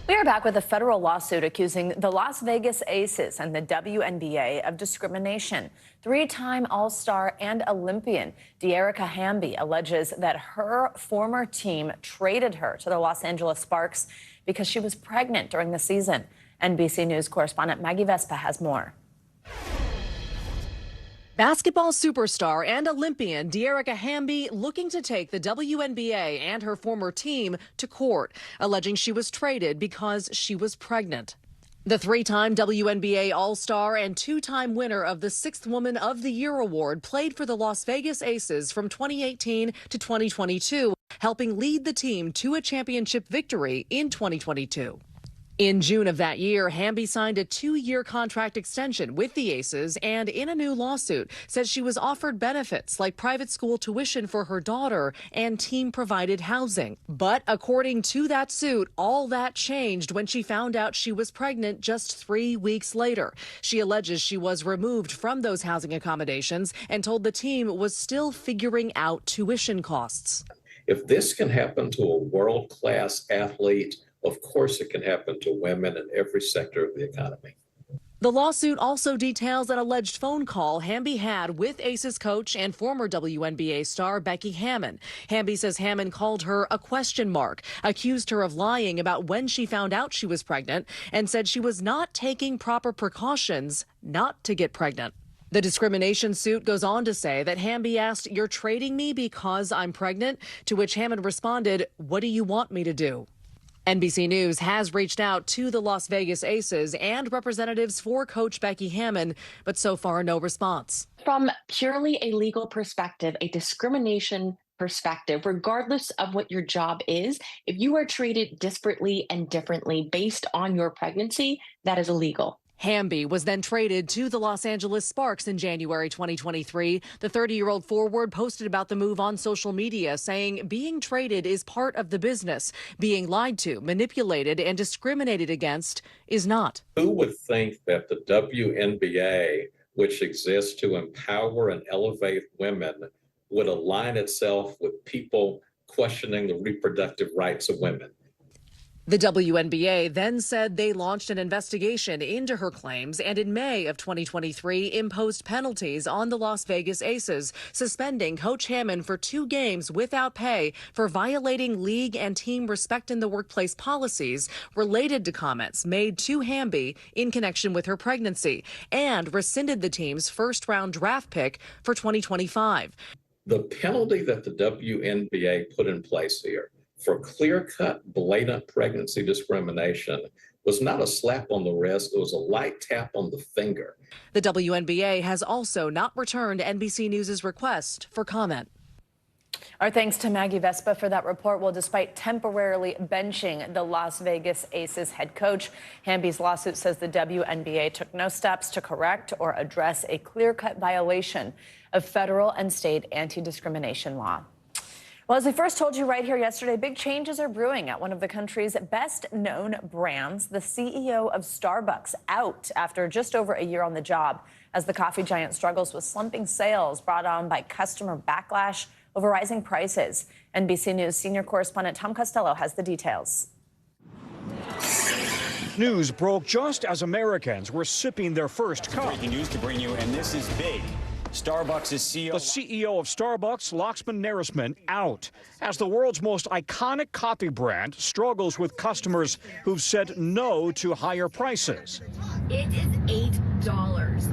We are back with a federal lawsuit accusing the Las Vegas Aces and the WNBA of discrimination. Three-time All-Star and Olympian Dearica Hamby alleges that her former team traded her to the Los Angeles Sparks because she was pregnant during the season. NBC News correspondent Maggie Vespa has more. Basketball superstar and Olympian Dearica Hamby looking to take the WNBA and her former team to court, alleging she was traded because she was pregnant. The three-time WNBA All-Star and two-time winner of the Sixth Woman of the Year award played for the Las Vegas Aces from 2018 to 2022, helping lead the team to a championship victory in 2022. In June of that year, Hamby signed a 2-year contract extension with the Aces and in a new lawsuit says she was offered benefits like private school tuition for her daughter and team-provided housing. But according to that suit, all that changed when she found out she was pregnant just 3 weeks later. She alleges she was removed from those housing accommodations and told the team was still figuring out tuition costs. If this can happen to a world-class athlete, of course it can happen to women in every sector of the economy. The lawsuit also details an alleged phone call Hamby had with Aces coach and former WNBA star Becky Hammon. Hamby says Hammon called her a question mark, accused her of lying about when she found out she was pregnant, and said she was not taking proper precautions not to get pregnant. The discrimination suit goes on to say that Hamby asked, "You're trading me because I'm pregnant?" To which Hammon responded, "What do you want me to do?" NBC News has reached out to the Las Vegas Aces and representatives for Coach Becky Hammon, but so far no response. From purely a legal perspective, a discrimination perspective, regardless of what your job is, if you are treated disparately and differently based on your pregnancy, that is illegal. Hamby was then traded to the Los Angeles Sparks in January 2023. The 30-year-old forward posted about the move on social media, saying being traded is part of the business. Being lied to, manipulated, and discriminated against is not. Who would think that the WNBA, which exists to empower and elevate women, would align itself with people questioning the reproductive rights of women? The WNBA then said they launched an investigation into her claims and in May of 2023 imposed penalties on the Las Vegas Aces, suspending Coach Hammon for 2 games without pay for violating league and team respect in the workplace policies related to comments made to Hamby in connection with her pregnancy, and rescinded the team's first-round draft pick for 2025. The penalty that the WNBA put in place here for clear-cut, blatant pregnancy discrimination was not a slap on the wrist, it was a light tap on the finger. The WNBA has also not returned NBC News' request for comment. Our thanks to Maggie Vespa for that report. Well, despite temporarily benching the Las Vegas Aces head coach, Hamby's lawsuit says the WNBA took no steps to correct or address a clear-cut violation of federal and state anti-discrimination law. Well, as we first told you right here yesterday, big changes are brewing at one of the country's best-known brands. The CEO of Starbucks out after just over a year on the job as the coffee giant struggles with slumping sales brought on by customer backlash over rising prices. NBC News senior correspondent Tom Costello has the details. News broke just as Americans were sipping their first cup. Breaking news to bring you, and this is big. Starbucks' CEO. The CEO of Starbucks, Laxman Narasimhan, out as the world's most iconic coffee brand struggles with customers who've said no to higher prices. It is $8.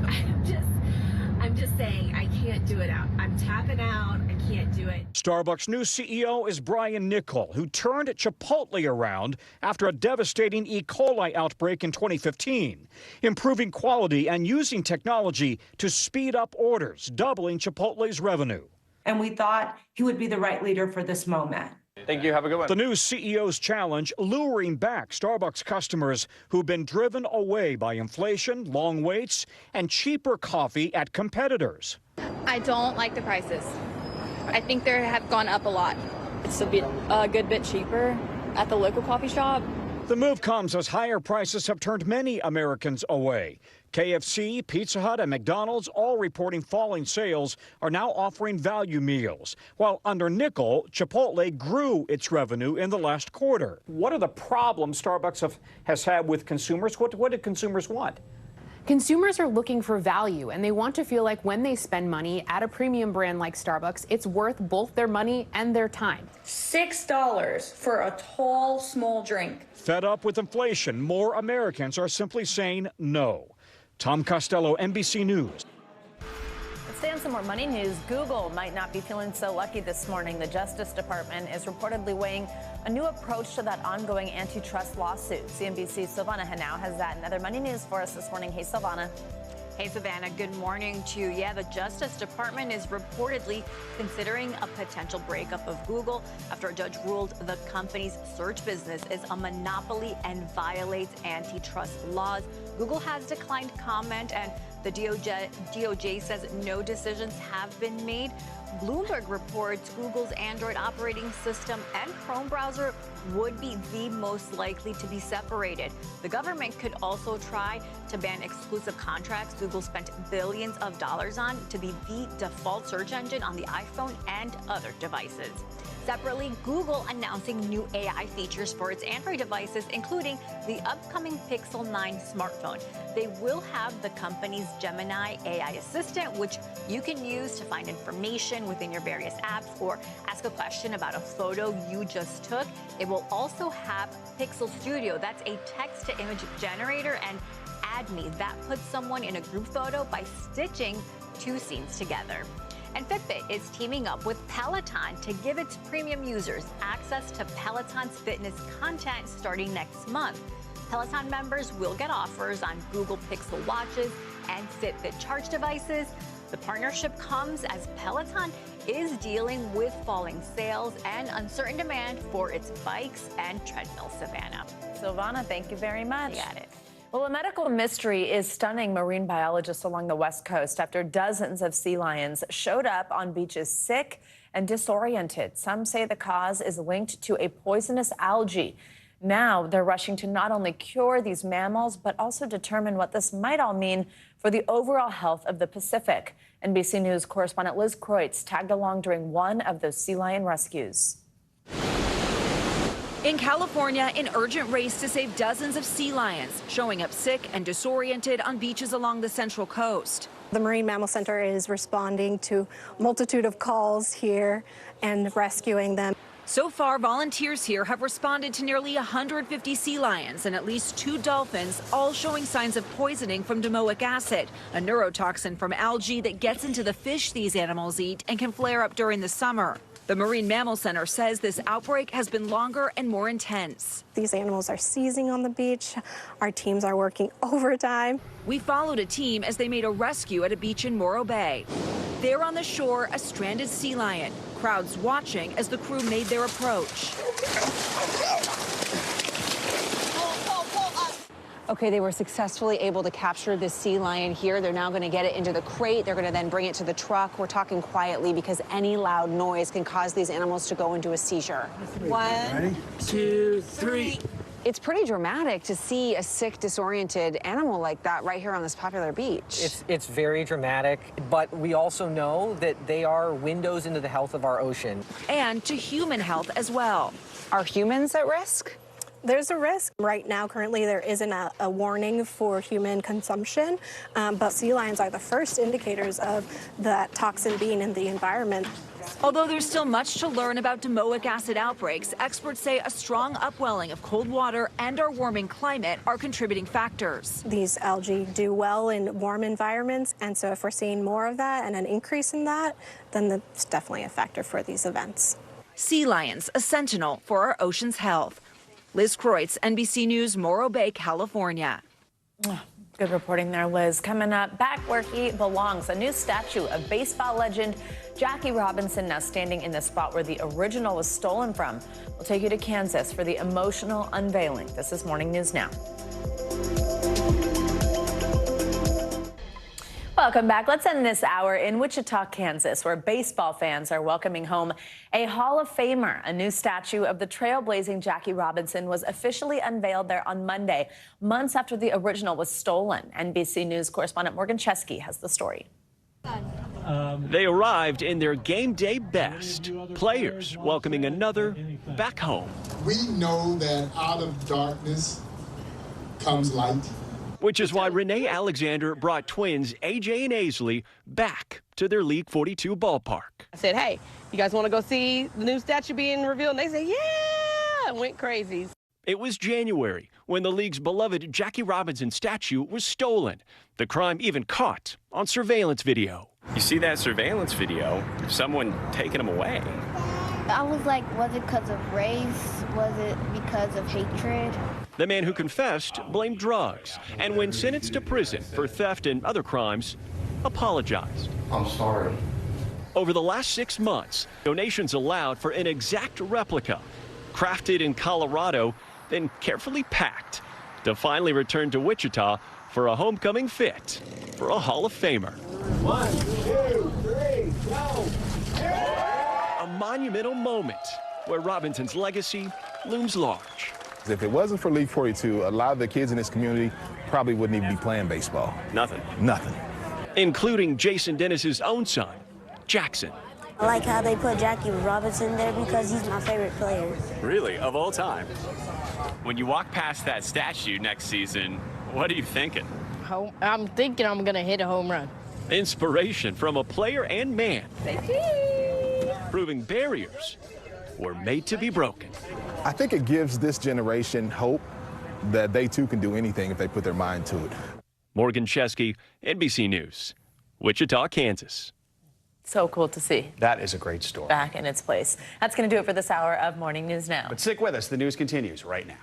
I'm just saying I can't do it out. I'm tapping out. I can't do it. Starbucks' new CEO is Brian Niccol, who turned Chipotle around after a devastating E. coli outbreak in 2015, improving quality and using technology to speed up orders, doubling Chipotle's revenue. And we thought he would be the right leader for this moment. Thank you. Have a good one. The new CEO's challenge, luring back Starbucks customers who've been driven away by inflation, long waits, and cheaper coffee at competitors. I don't like the prices. I think they have gone up a lot. It's a good bit cheaper at the local coffee shop. The move comes as higher prices have turned many Americans away. KFC, Pizza Hut, and McDonald's, all reporting falling sales, are now offering value meals. While under Niccol, Chipotle grew its revenue in the last quarter. What are the problems Starbucks has had with consumers? What do consumers want? Consumers are looking for value, and they want to feel like when they spend money at a premium brand like Starbucks, it's worth both their money and their time. $6 for a tall, small drink. Fed up with inflation, more Americans are simply saying no. Tom Costello, NBC News. Let's stay on some more money news. Google might not be feeling so lucky this morning. The Justice Department is reportedly weighing a new approach to that ongoing antitrust lawsuit. CNBC's Silvana Henao has that and other money news for us this morning. Hey, Silvana. Hey, Savannah, good morning to you. Yeah, the Justice Department is reportedly considering a potential breakup of Google after a judge ruled the company's search business is a monopoly and violates antitrust laws. Google has declined comment, and the DOJ says no decisions have been made. Bloomberg reports Google's Android operating system and Chrome browser would be the most likely to be separated. The government could also try to ban exclusive contracts Google spent billions of dollars on to be the default search engine on the iPhone and other devices. Separately, Google announcing new AI features for its Android devices, including the upcoming Pixel 9 smartphone. They will have the company's Gemini AI assistant, which you can use to find information within your various apps or ask a question about a photo you just took. It will also have Pixel Studio. That's a text-to-image generator, and Add Me. That puts someone in a group photo by stitching two scenes together. And Fitbit is teaming up with Peloton to give its premium users access to Peloton's fitness content starting next month. Peloton members will get offers on Google Pixel watches and Fitbit charge devices. The partnership comes as Peloton is dealing with falling sales and uncertain demand for its bikes and treadmills. Savannah. Silvana, thank you very much. You got it. Well, a medical mystery is stunning marine biologists along the West Coast after dozens of sea lions showed up on beaches sick and disoriented. Some say the cause is linked to a poisonous algae. Now they're rushing to not only cure these mammals, but also determine what this might all mean for the overall health of the Pacific. NBC News correspondent Liz Kreutz tagged along during one of those sea lion rescues. In California, an urgent race to save dozens of sea lions, showing up sick and disoriented on beaches along the Central Coast. The Marine Mammal Center is responding to a multitude of calls here and rescuing them. So far, volunteers here have responded to nearly 150 sea lions and at least 2 dolphins, all showing signs of poisoning from domoic acid, a neurotoxin from algae that gets into the fish these animals eat and can flare up during the summer. The Marine Mammal Center says this outbreak has been longer and more intense. These animals are seizing on the beach. Our teams are working overtime. We followed a team as they made a rescue at a beach in Morro Bay. There on the shore, a stranded sea lion. Crowds watching as the crew made their approach. Okay, they were successfully able to capture this sea lion here. They're now going to get it into the crate. They're going to then bring it to the truck. We're talking quietly because any loud noise can cause these animals to go into a seizure. 1, 2, 3. It's pretty dramatic to see a sick, disoriented animal like that right here on this popular beach. It's very dramatic, but we also know that they are windows into the health of our ocean. And to human health as well. Are humans at risk? There's a risk. Right now, currently, there isn't a warning for human consumption, but sea lions are the first indicators of that toxin being in the environment. Although there's still much to learn about domoic acid outbreaks, experts say a strong upwelling of cold water and our warming climate are contributing factors. These algae do well in warm environments, and so if we're seeing more of that and an increase in that, then that's definitely a factor for these events. Sea lions, a sentinel for our ocean's health. Liz Kreutz, NBC News, Morro Bay, California. Good reporting there, Liz. Coming up, back where he belongs, a new statue of baseball legend Jackie Robinson now standing in the spot where the original was stolen from. We'll take you to Kansas for the emotional unveiling. This is Morning News Now. Welcome back. Let's end this hour in Wichita, Kansas, where baseball fans are welcoming home a Hall of Famer. A new statue of the trailblazing Jackie Robinson was officially unveiled there on Monday, months after the original was stolen. NBC News correspondent Morgan Chesky has the story. They arrived in their game day best. Players welcoming another back home. We know that out of darkness comes light. Which is why Renee Alexander brought twins AJ and Aisley back to their League 42 ballpark. I said, hey, you guys want to go see the new statue being revealed? And they said, yeah, and went crazy. It was January when the league's beloved Jackie Robinson statue was stolen. The crime even caught on surveillance video. You see that surveillance video, someone taking them away. I was like, was it because of race? Was it because of hatred? The man who confessed blamed drugs, and when sentenced to prison for theft and other crimes, apologized. I'm sorry. Over the last 6 months, donations allowed for an exact replica, crafted in Colorado, then carefully packed, to finally return to Wichita for a homecoming fit for a Hall of Famer. 1, 2, 3, go! A monumental moment where Robinson's legacy looms large. If it wasn't for League 42, a lot of the kids in this community probably wouldn't even be playing baseball. Nothing. Nothing. Including Jason Dennis's own son, Jackson. I like how they put Jackie Robinson there because he's my favorite player. Really? Of all time? When you walk past that statue next season, what are you thinking? I'm thinking I'm going to hit a home run. Inspiration from a player and man. Proving barriers were made to be broken. I think it gives this generation hope that they too can do anything if they put their mind to it. Morgan Chesky, NBC News, Wichita, Kansas. So cool to see. That is a great story. Back in its place. That's going to do it for this hour of Morning News Now. But stick with us. The news continues right now.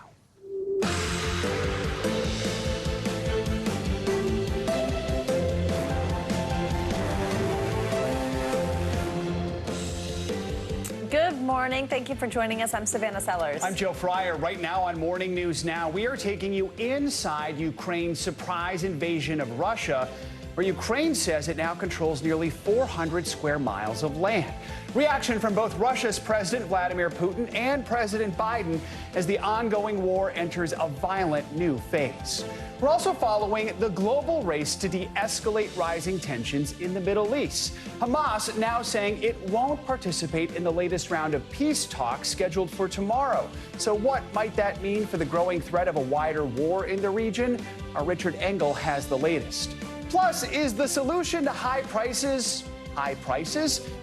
Good morning. Thank you for joining us. I'm Savannah Sellers. I'm Joe Fryer. Right now on Morning News Now, we are taking you inside Ukraine's surprise invasion of Russia, where Ukraine says it now controls nearly 400 square miles of land. Reaction from both Russia's President Vladimir Putin and President Biden as the ongoing war enters a violent new phase. We're also following the global race to de-escalate rising tensions in the Middle East. Hamas now saying it won't participate in the latest round of peace talks scheduled for tomorrow. So what might that mean for the growing threat of a wider war in the region? Our Richard Engel has the latest. Plus, is the solution to high prices?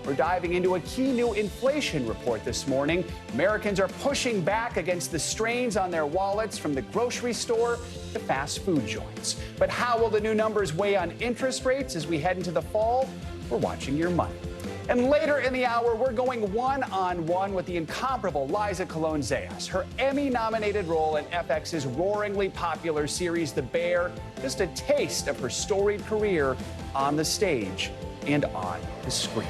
We're diving into a key new inflation report this morning. Americans are pushing back against the strains on their wallets from the grocery store to fast food joints. But how will the new numbers weigh on interest rates as we head into the fall? We're watching your money. And later in the hour, we're going one-on-one with the incomparable Liza Colón-Zayas. Her Emmy-nominated role in FX's roaringly popular series, The Bear, just a taste of her storied career on the stage and on the screen.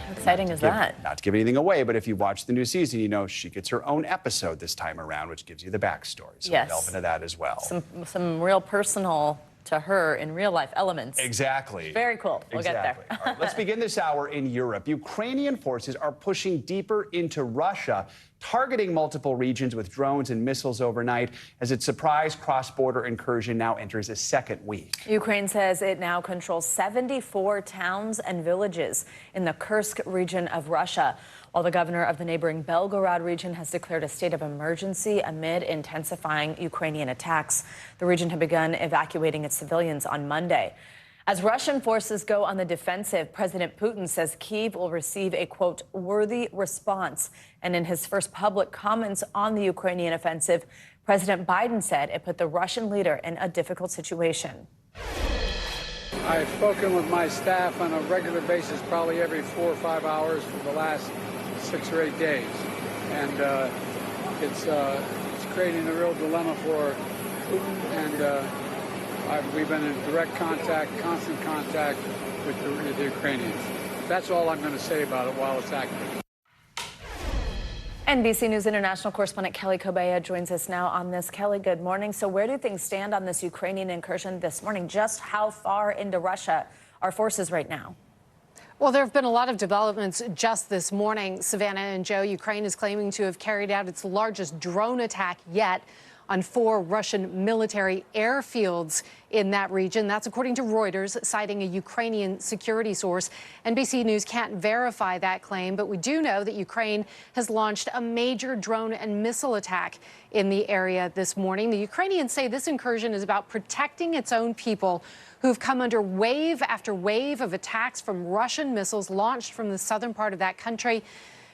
How exciting is that? Not to give anything away, but if you watch the new season, you know she gets her own episode this time around, which gives you the backstory. So yes. We'll delve into that as well. Some real personal to her in real life elements. Exactly. Very cool. We'll get there. All right, let's begin this hour in Europe. Ukrainian forces are pushing deeper into Russia, targeting multiple regions with drones and missiles overnight as its surprise cross-border incursion now enters its second week. Ukraine says it now controls 74 towns and villages in the Kursk region of Russia, while the governor of the neighboring Belgorod region has declared a state of emergency amid intensifying Ukrainian attacks. The region had begun evacuating its civilians on Monday. As Russian forces go on the defensive, President Putin says Kyiv will receive a, quote, worthy response. And in his first public comments on the Ukrainian offensive, President Biden said it put the Russian leader in a difficult situation. I've spoken with my staff on a regular basis, probably every 4 or 5 hours for the last 6 or 8 days. And it's creating a real dilemma for Putin, and we've been in direct contact, constant contact with the Ukrainians. That's all I'm going to say about it while it's active. NBC News international correspondent Kelly Kobea joins us now on this. Kelly, good morning. So where do things stand on this Ukrainian incursion this morning? Just how far into Russia are forces right now? Well, there have been a lot of developments just this morning. Savannah and Joe, Ukraine is claiming to have carried out its largest drone attack yet on 4 Russian military airfields in that region. That's according to Reuters, citing a Ukrainian security source. NBC News can't verify that claim, but we do know that Ukraine has launched a major drone and missile attack in the area this morning. The Ukrainians say this incursion is about protecting its own people who've come under wave after wave of attacks from Russian missiles launched from the southern part of that country.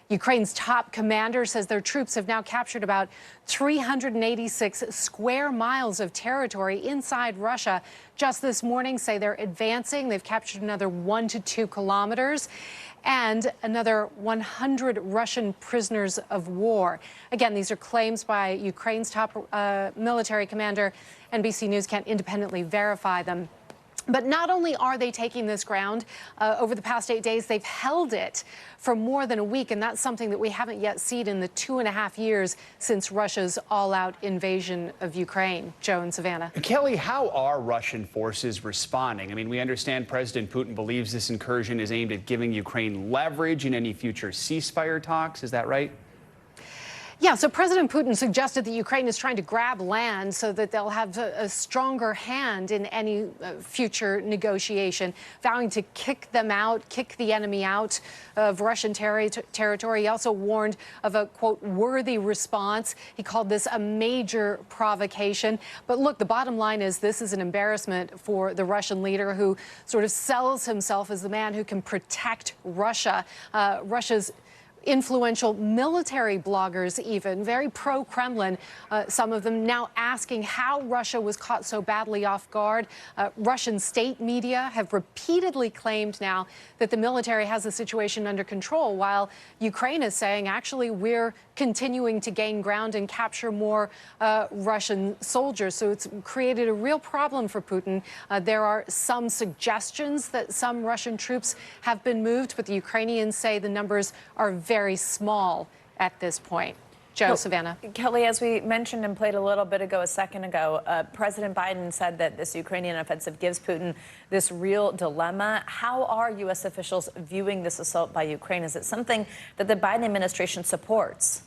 Ukraine's top commander says their troops have now captured about 386 square miles of territory inside Russia. Just this morning, say they're advancing. They've captured another 1 to 2 kilometers. and another 100 Russian prisoners of war. Again, these are claims by Ukraine's top military commander. NBC News can't independently verify them. But not only are they taking this ground, over the past 8 days, they've held it for more than a week, and that's something that we haven't yet seen in the 2.5 years since Russia's all-out invasion of Ukraine. Joe and Savannah. Kelly, how are Russian forces responding? I mean, we understand President Putin believes this incursion is aimed at giving Ukraine leverage in any future ceasefire talks. Is that right? Yeah, so President Putin suggested that Ukraine is trying to grab land so that they'll have a stronger hand in any future negotiation, vowing to kick them out, kick the enemy out of Russian territory. He also warned of a, quote, worthy response. He called this a major provocation. But look, the bottom line is this is an embarrassment for the Russian leader who sort of sells himself as the man who can protect Russia. Russia's influential military bloggers, even very pro-Kremlin, some of them now asking how Russia was caught so badly off guard. Russian state media have repeatedly claimed now that the military has the situation under control, while Ukraine is saying, actually, we're continuing to gain ground and capture more Russian soldiers. So it's created a real problem for Putin. There are some suggestions that some Russian troops have been moved, but the Ukrainians say the numbers are very small at this point. Joe, Savannah. Kelly, as we mentioned and played a little bit ago, a second ago, President Biden said that this Ukrainian offensive gives Putin this real dilemma. How are U.S. officials viewing this assault by Ukraine? Is it something that the Biden administration supports?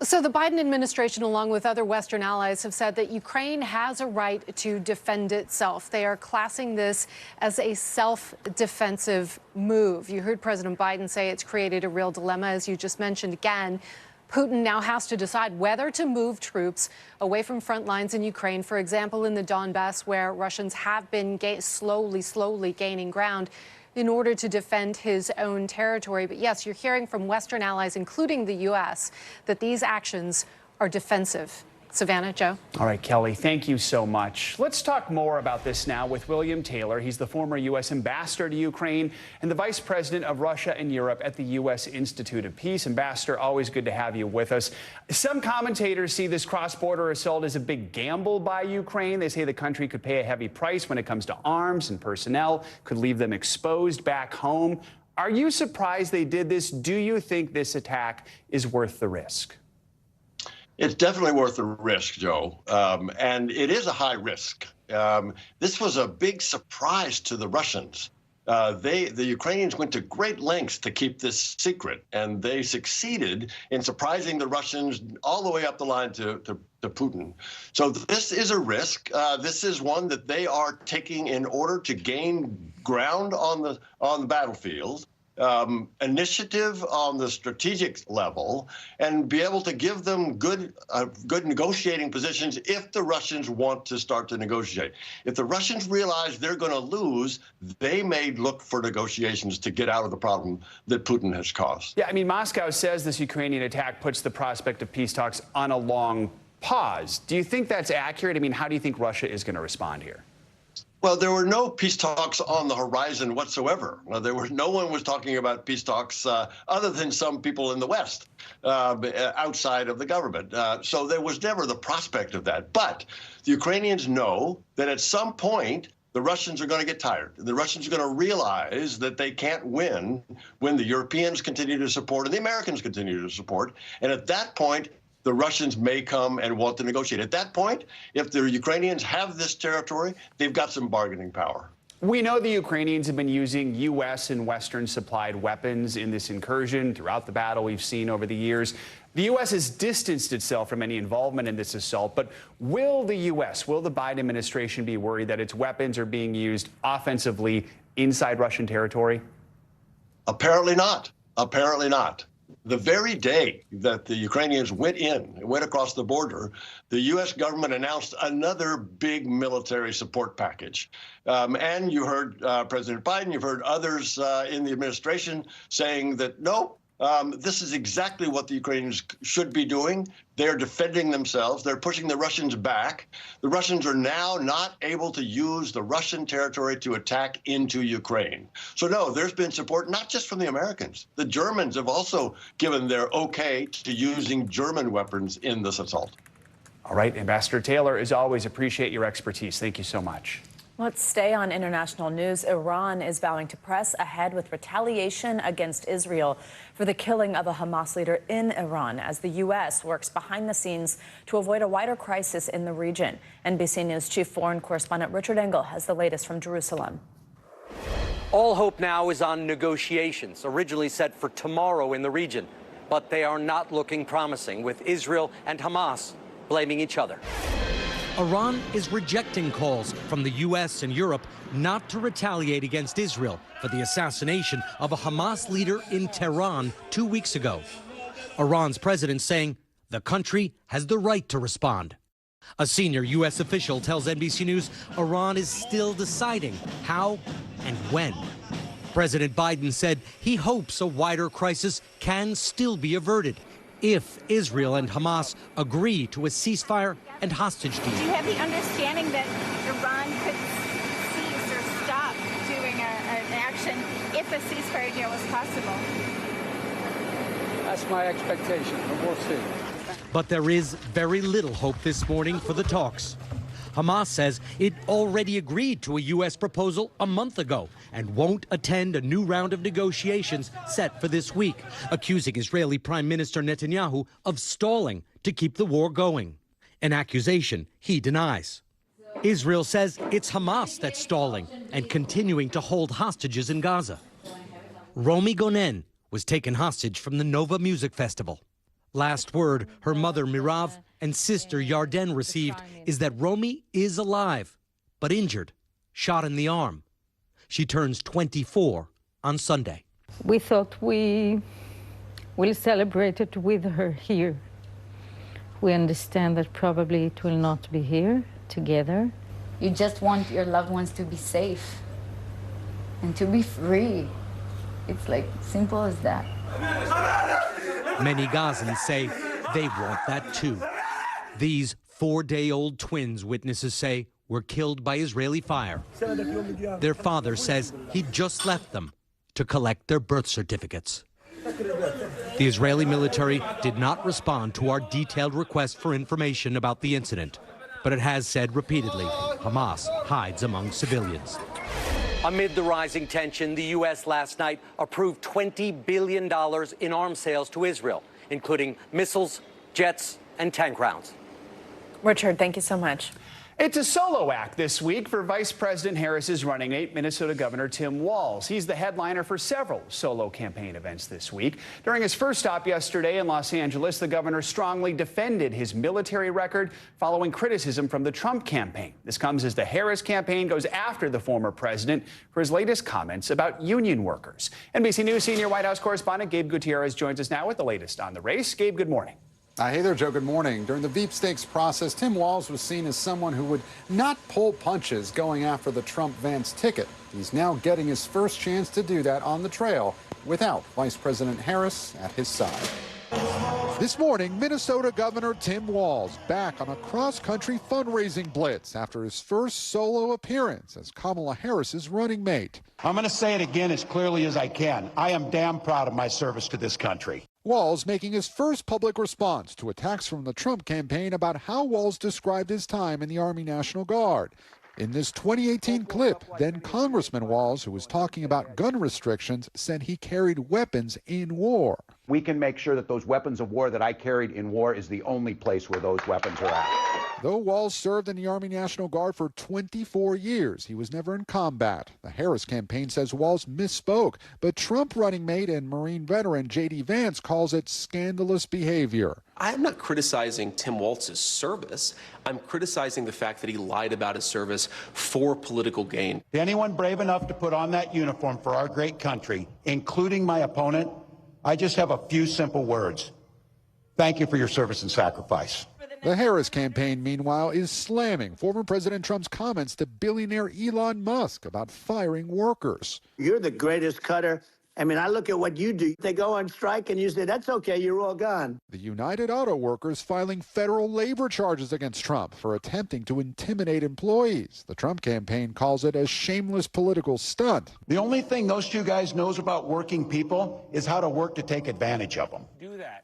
So the Biden administration, along with other Western allies, have said that Ukraine has a right to defend itself. They are classing this as a self-defensive move. You heard President Biden say it's created a real dilemma, as you just mentioned again. Putin now has to decide whether to move troops away from front lines in Ukraine, for example, in the Donbass, where Russians have been slowly gaining ground, in order to defend his own territory. But yes, you're hearing from Western allies, including the U.S., that these actions are defensive. Savannah, Joe. All right, Kelly, thank you so much. Let's talk more about this now with William Taylor. He's the former U.S. ambassador to Ukraine and the vice president of Russia and Europe at the U.S. Institute of Peace. Ambassador, always good to have you with us. Some commentators see this cross-border assault as a big gamble by Ukraine. They say the country could pay a heavy price when it comes to arms and personnel, could leave them exposed back home. Are you surprised they did this? Do you think this attack is worth the risk? It's definitely worth the risk, Joe, and it is a high risk. This was a big surprise to the Russians. The Ukrainians went to great lengths to keep this secret, and they succeeded in surprising the Russians all the way up the line to Putin. So this is a risk. This is one that they are taking in order to gain ground on the battlefield. Initiative on the strategic level, and be able to give them good negotiating positions if the Russians want to start to negotiate. If the Russians realize they're going to lose, they may look for negotiations to get out of the problem that Putin has caused. Yeah, I mean, Moscow says this Ukrainian attack puts the prospect of peace talks on a long pause. Do you think that's accurate? I mean, how do you think Russia is going to respond here? Well, there were no peace talks on the horizon whatsoever. No one was talking about peace talks other than some people in the West outside of the government. So there was never the prospect of that. But the Ukrainians know that at some point, the Russians are going to get tired. The Russians are going to realize that they can't win when the Europeans continue to support and the Americans continue to support. And at that point, the Russians may come and want to negotiate. At that point, if the Ukrainians have this territory, they've got some bargaining power. We know the Ukrainians have been using U.S. and Western-supplied weapons in this incursion throughout the battle we've seen over the years. The U.S. has distanced itself from any involvement in this assault, but will the U.S., will the Biden administration be worried that its weapons are being used offensively inside Russian territory? Apparently not. Apparently not. The very day that the Ukrainians went across the border, the U.S. government announced another big military support package. And you heard President Biden, you've heard others in the administration saying that, no, This is exactly what the Ukrainians should be doing. They're defending themselves. They're pushing the Russians back. The Russians are now not able to use the Russian territory to attack into Ukraine. So, no, there's been support, not just from the Americans. The Germans have also given their okay to using German weapons in this assault. All right, Ambassador Taylor, as always, appreciate your expertise. Thank you so much. Let's stay on international news. Iran is vowing to press ahead with retaliation against Israel for the killing of a Hamas leader in Iran, as the U.S. works behind the scenes to avoid a wider crisis in the region. NBC News chief foreign correspondent Richard Engel has the latest from Jerusalem. All hope now is on negotiations, originally set for tomorrow in the region. But they are not looking promising, with Israel and Hamas blaming each other. Iran is rejecting calls from the U.S. and Europe not to retaliate against Israel for the assassination of a Hamas leader in Tehran 2 weeks ago. Iran's president saying the country has the right to respond. A senior U.S. official tells NBC News Iran is still deciding how and when. President Biden said he hopes a wider crisis can still be averted if Israel and Hamas agree to a ceasefire and hostage deal. Do you have the understanding that Iran could cease or stop doing an action if a ceasefire deal was possible? That's my expectation, but we'll see. But there is very little hope this morning for the talks. Hamas says it already agreed to a U.S. proposal a month ago and won't attend a new round of negotiations set for this week, accusing Israeli Prime Minister Netanyahu of stalling to keep the war going, an accusation he denies. Israel says it's Hamas that's stalling and continuing to hold hostages in Gaza. Romi Gonen was taken hostage from the Nova Music Festival. Last word her mother Mirav and sister Yarden received is that Romi is alive, but injured, shot in the arm. She turns 24 on Sunday. We thought we will celebrate it with her here. We understand that probably it will not be here together. You just want your loved ones to be safe and to be free. It's like simple as that. Many Gazans say they want that too. These 4-day-old twins, witnesses say, were killed by Israeli fire. Their father says he just left them to collect their birth certificates. The Israeli military did not respond to our detailed request for information about the incident, but it has said repeatedly Hamas hides among civilians. Amid the rising tension, the U.S. last night approved $20 billion in arms sales to Israel, including missiles, jets, and tank rounds. Richard, thank you so much. It's a solo act this week for Vice President Harris's running mate, Minnesota Governor Tim Walz. He's the headliner for several solo campaign events this week. During his first stop yesterday in Los Angeles, the governor strongly defended his military record following criticism from the Trump campaign. This comes as the Harris campaign goes after the former president for his latest comments about union workers. NBC News senior White House correspondent Gabe Gutierrez joins us now with the latest on the race. Gabe, good morning. Hey there, Joe. Good morning. During the Veep stakes process, Tim Walz was seen as someone who would not pull punches going after the Trump-Vance ticket. He's now getting his first chance to do that on the trail without Vice President Harris at his side. This morning, Minnesota Governor Tim Walz back on a cross-country fundraising blitz after his first solo appearance as Kamala Harris's running mate. I'm going to say it again as clearly as I can. I am damn proud of my service to this country. Walz making his first public response to attacks from the Trump campaign about how Walz described his time in the Army National Guard. In this 2018 clip, then Congressman Walz, who was talking about gun restrictions, said he carried weapons in war. We can make sure that those weapons of war that I carried in war is the only place where those weapons are at. Though Walz served in the Army National Guard for 24 years, he was never in combat. The Harris campaign says Walz misspoke, but Trump running mate and Marine veteran J.D. Vance calls it scandalous behavior. I'm not criticizing Tim Walz's service. I'm criticizing the fact that he lied about his service for political gain. Anyone brave enough to put on that uniform for our great country, including my opponent, I just have a few simple words. Thank you for your service and sacrifice. The Harris campaign, meanwhile, is slamming former President Trump's comments to billionaire Elon Musk about firing workers. You're the greatest cutter I mean, I look at what you do. They go on strike and you say, that's okay, you're all gone. The United Auto Workers filing federal labor charges against Trump for attempting to intimidate employees. The Trump campaign calls it a shameless political stunt. The only thing those two guys knows about working people is how to work to take advantage of them.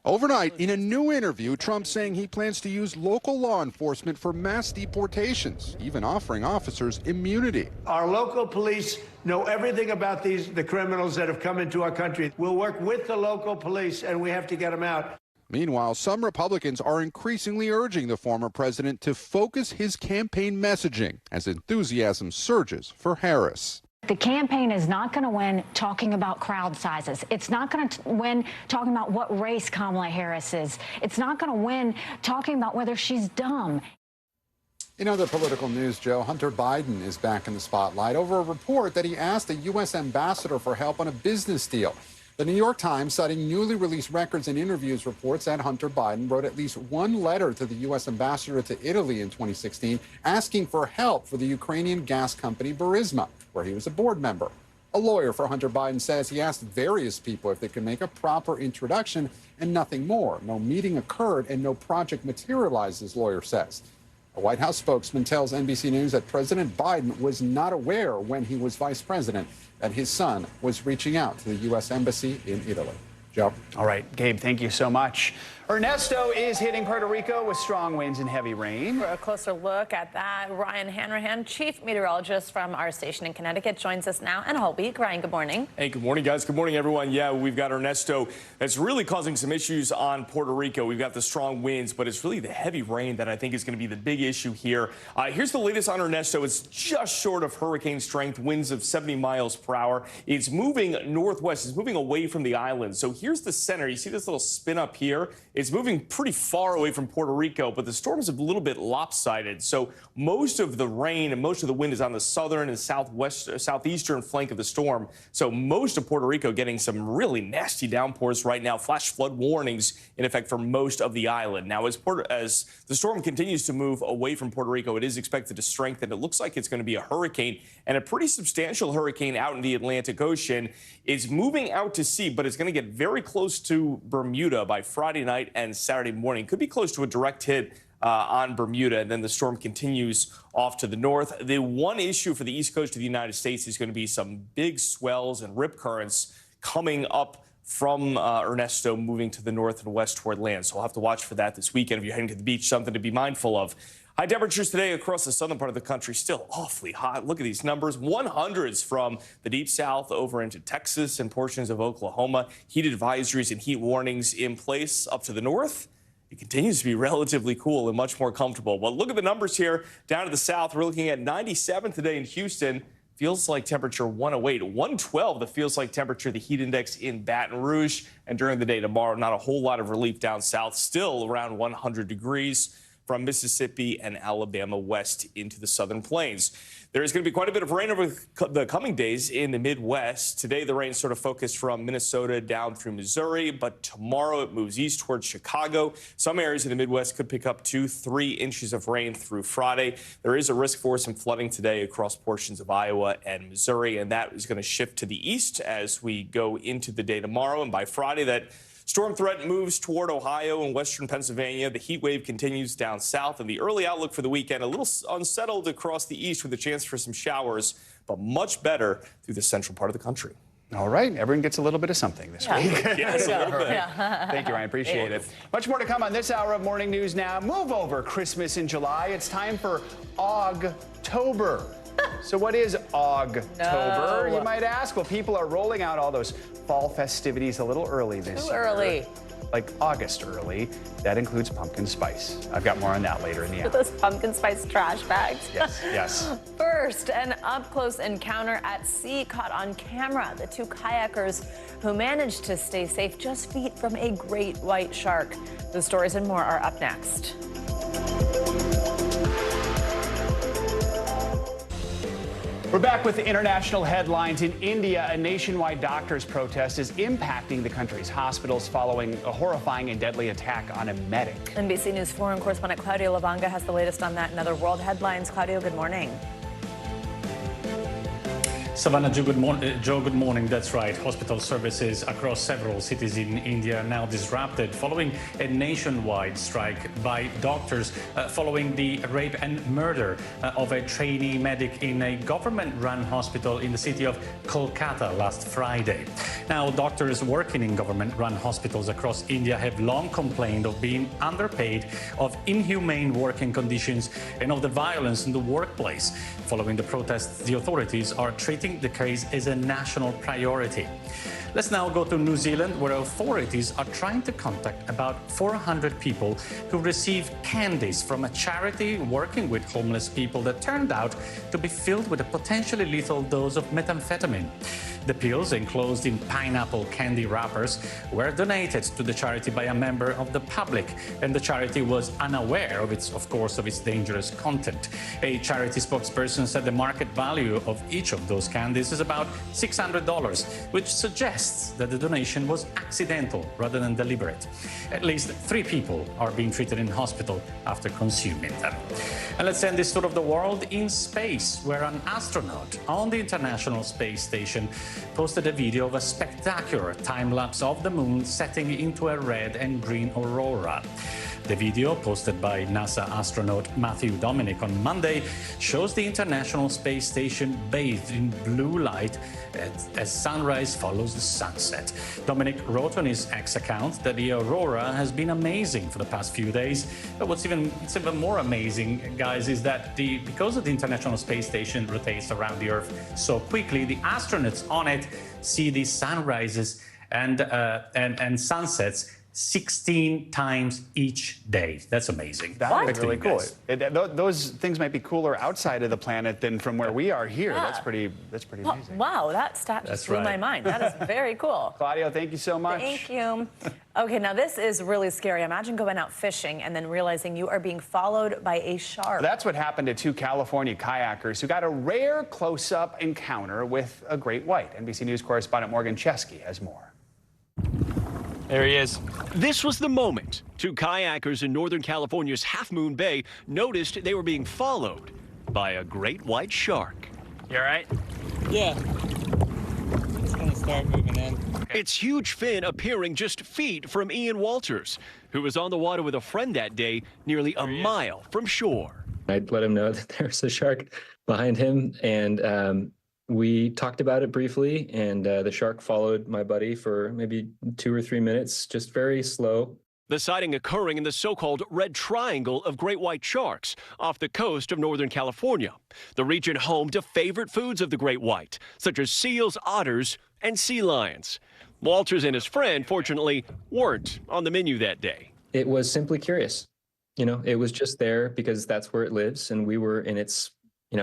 Overnight, in a new interview, Trump saying he plans to use local law enforcement for mass deportations, even offering officers immunity. Our local police know everything about the criminals that have come into our country. We'll work with the local police, and we have to get them out. Meanwhile, some Republicans are increasingly urging the former president to focus his campaign messaging as enthusiasm surges for Harris. The campaign is not going to win talking about crowd sizes. It's not going to win talking about what race Kamala Harris is. It's not going to win talking about whether she's dumb. In other political news, Joe, Hunter Biden is back in the spotlight over a report that he asked a U.S. ambassador for help on a business deal. The New York Times, citing newly released records and interviews, reports that Hunter Biden wrote at least one letter to the U.S. ambassador to Italy in 2016 asking for help for the Ukrainian gas company Burisma, where he was a board member. A lawyer for Hunter Biden says he asked various people if they could make a proper introduction and nothing more. No meeting occurred and no project materialized, his lawyer says. A White House spokesman tells NBC News that President Biden was not aware when he was vice president that his son was reaching out to the U.S. Embassy in Italy. Joe? All right, Gabe, thank you so much. Ernesto is hitting Puerto Rico with strong winds and heavy rain. For a closer look at that, Ryan Hanrahan, chief meteorologist from our station in Connecticut, joins us now. And a whole week. Ryan, good morning. Hey, good morning, guys. Good morning, everyone. Yeah, we've got Ernesto that's really causing some issues on Puerto Rico. We've got the strong winds, but it's really the heavy rain that I think is going to be the big issue here. Here's the latest on Ernesto. It's just short of hurricane strength, winds of 70 miles per hour. It's moving northwest. It's moving away from the island. So here's the center. You see this little spin up here? It's moving pretty far away from Puerto Rico, but the storm is a little bit lopsided. So most of the rain and most of the wind is on the southern and southeastern flank of the storm. So most of Puerto Rico getting some really nasty downpours right now. Flash flood warnings in effect for most of the island. Now, as the storm continues to move away from Puerto Rico, it is expected to strengthen. It looks like it's going to be a hurricane, and a pretty substantial hurricane out in the Atlantic Ocean. Is moving out to sea, but it's going to get very close to Bermuda by Friday night and Saturday morning. Could be close to a direct hit on Bermuda, and then the storm continues off to the north. The one issue for the east coast of the United States is going to be some big swells and rip currents coming up from Ernesto, moving to the north and west toward land. So we'll have to watch for that this weekend. If you're heading to the beach, something to be mindful of. High temperatures today across the southern part of the country, still awfully hot. Look at these numbers. 100s from the deep south over into Texas and portions of Oklahoma. Heat advisories and heat warnings in place up to the north. It continues to be relatively cool and much more comfortable. Well, look at the numbers here. Down to the south, we're looking at 97 today in Houston. Feels like temperature 108. 112, the feels like temperature, the heat index in Baton Rouge. And during the day tomorrow, not a whole lot of relief down south. Still around 100 degrees. From Mississippi and Alabama west into the southern plains. There is going to be quite a bit of rain over the coming days in the Midwest. Today, the rain sort of focused from Minnesota down through Missouri, but tomorrow it moves east towards Chicago. Some areas in the Midwest could pick up 2-3 inches of rain through Friday. There is a risk for some flooding today across portions of Iowa and Missouri, and that is going to shift to the east as we go into the day tomorrow. And by Friday, that storm threat moves toward Ohio and western Pennsylvania. The heat wave continues down south, and the early outlook for the weekend a little unsettled across the east with a chance for some showers, but much better through the central part of the country. All right, everyone gets a little bit of something this week. Yes, a little bit. Thank you, Ryan. Appreciate it. Much more to come on this hour of Morning News Now. Move over Christmas in July. It's time for Ogtober. So what is Ogtober, you might ask? Well, people are rolling out all those fall festivities a little early this year. Too early. Like August early. That includes pumpkin spice. I've got more on that later in the hour. Those pumpkin spice trash bags. Yes, yes. First, an up-close encounter at sea caught on camera. The two kayakers who managed to stay safe just feet from a great white shark. The stories and more are up next. We're back with the international headlines. In India, a nationwide doctors' protest is impacting the country's hospitals following a horrifying and deadly attack on a medic. NBC News foreign correspondent Claudio Lavanga has the latest on that and other world headlines. Claudio, good morning. Savannah, Joe, good morning. That's right. Hospital services across several cities in India are now disrupted following a nationwide strike by doctors following the rape and murder of a trainee medic in a government-run hospital in the city of Kolkata last Friday. Now, doctors working in government-run hospitals across India have long complained of being underpaid, of inhumane working conditions, and of the violence in the workplace. Following the protests, the authorities are treating the case as a national priority. Let's now go to New Zealand, where authorities are trying to contact about 400 people who received candies from a charity working with homeless people that turned out to be filled with a potentially lethal dose of methamphetamine. The pills, enclosed in pineapple candy wrappers, were donated to the charity by a member of the public, and the charity was unaware of its dangerous content. A charity spokesperson said the market value of each of those candies is about $600, which suggests that the donation was accidental rather than deliberate. At least 3 people are being treated in hospital after consuming them. And let's end this tour of the world in space, where an astronaut on the International Space Station posted a video of a spectacular time-lapse of the moon setting into a red and green aurora. The video, posted by NASA astronaut Matthew Dominic on Monday, shows the International Space Station bathed in blue light as sunrise follows the sunset. Dominic wrote on his X account that the aurora has been amazing for the past few days. But it's even more amazing, guys, is that because the International Space Station rotates around the Earth so quickly, the astronauts on it see these sunrises and sunsets 16 times each day. That's amazing. That's really cool. Those things might be cooler outside of the planet than from where we are here. Yeah. That's pretty amazing. Wow, that stat just blew my mind. That is very cool. Claudio, thank you so much. Thank you. Okay, now this is really scary. Imagine going out fishing and then realizing you are being followed by a shark. That's what happened to 2 California kayakers who got a rare close-up encounter with a great white. NBC News correspondent Morgan Chesky has more. There he is. This was the moment 2 kayakers in Northern California's Half Moon Bay noticed they were being followed by a great white shark. You all right? Yeah. It's going to start moving in. Its huge fin appearing just feet from Ian Walters, who was on the water with a friend that day nearly a mile from shore. I let him know that there's a shark behind him, and we talked about it briefly, and the shark followed my buddy for maybe 2 or 3 minutes, just very slow. The sighting occurring in the so-called red triangle of great white sharks off the coast of Northern California, the region home to favorite foods of the great white, such as seals, otters, and sea lions. Walters and his friend, fortunately, weren't on the menu that day. It was simply curious. You know, it was just there because that's where it lives, and we were in its,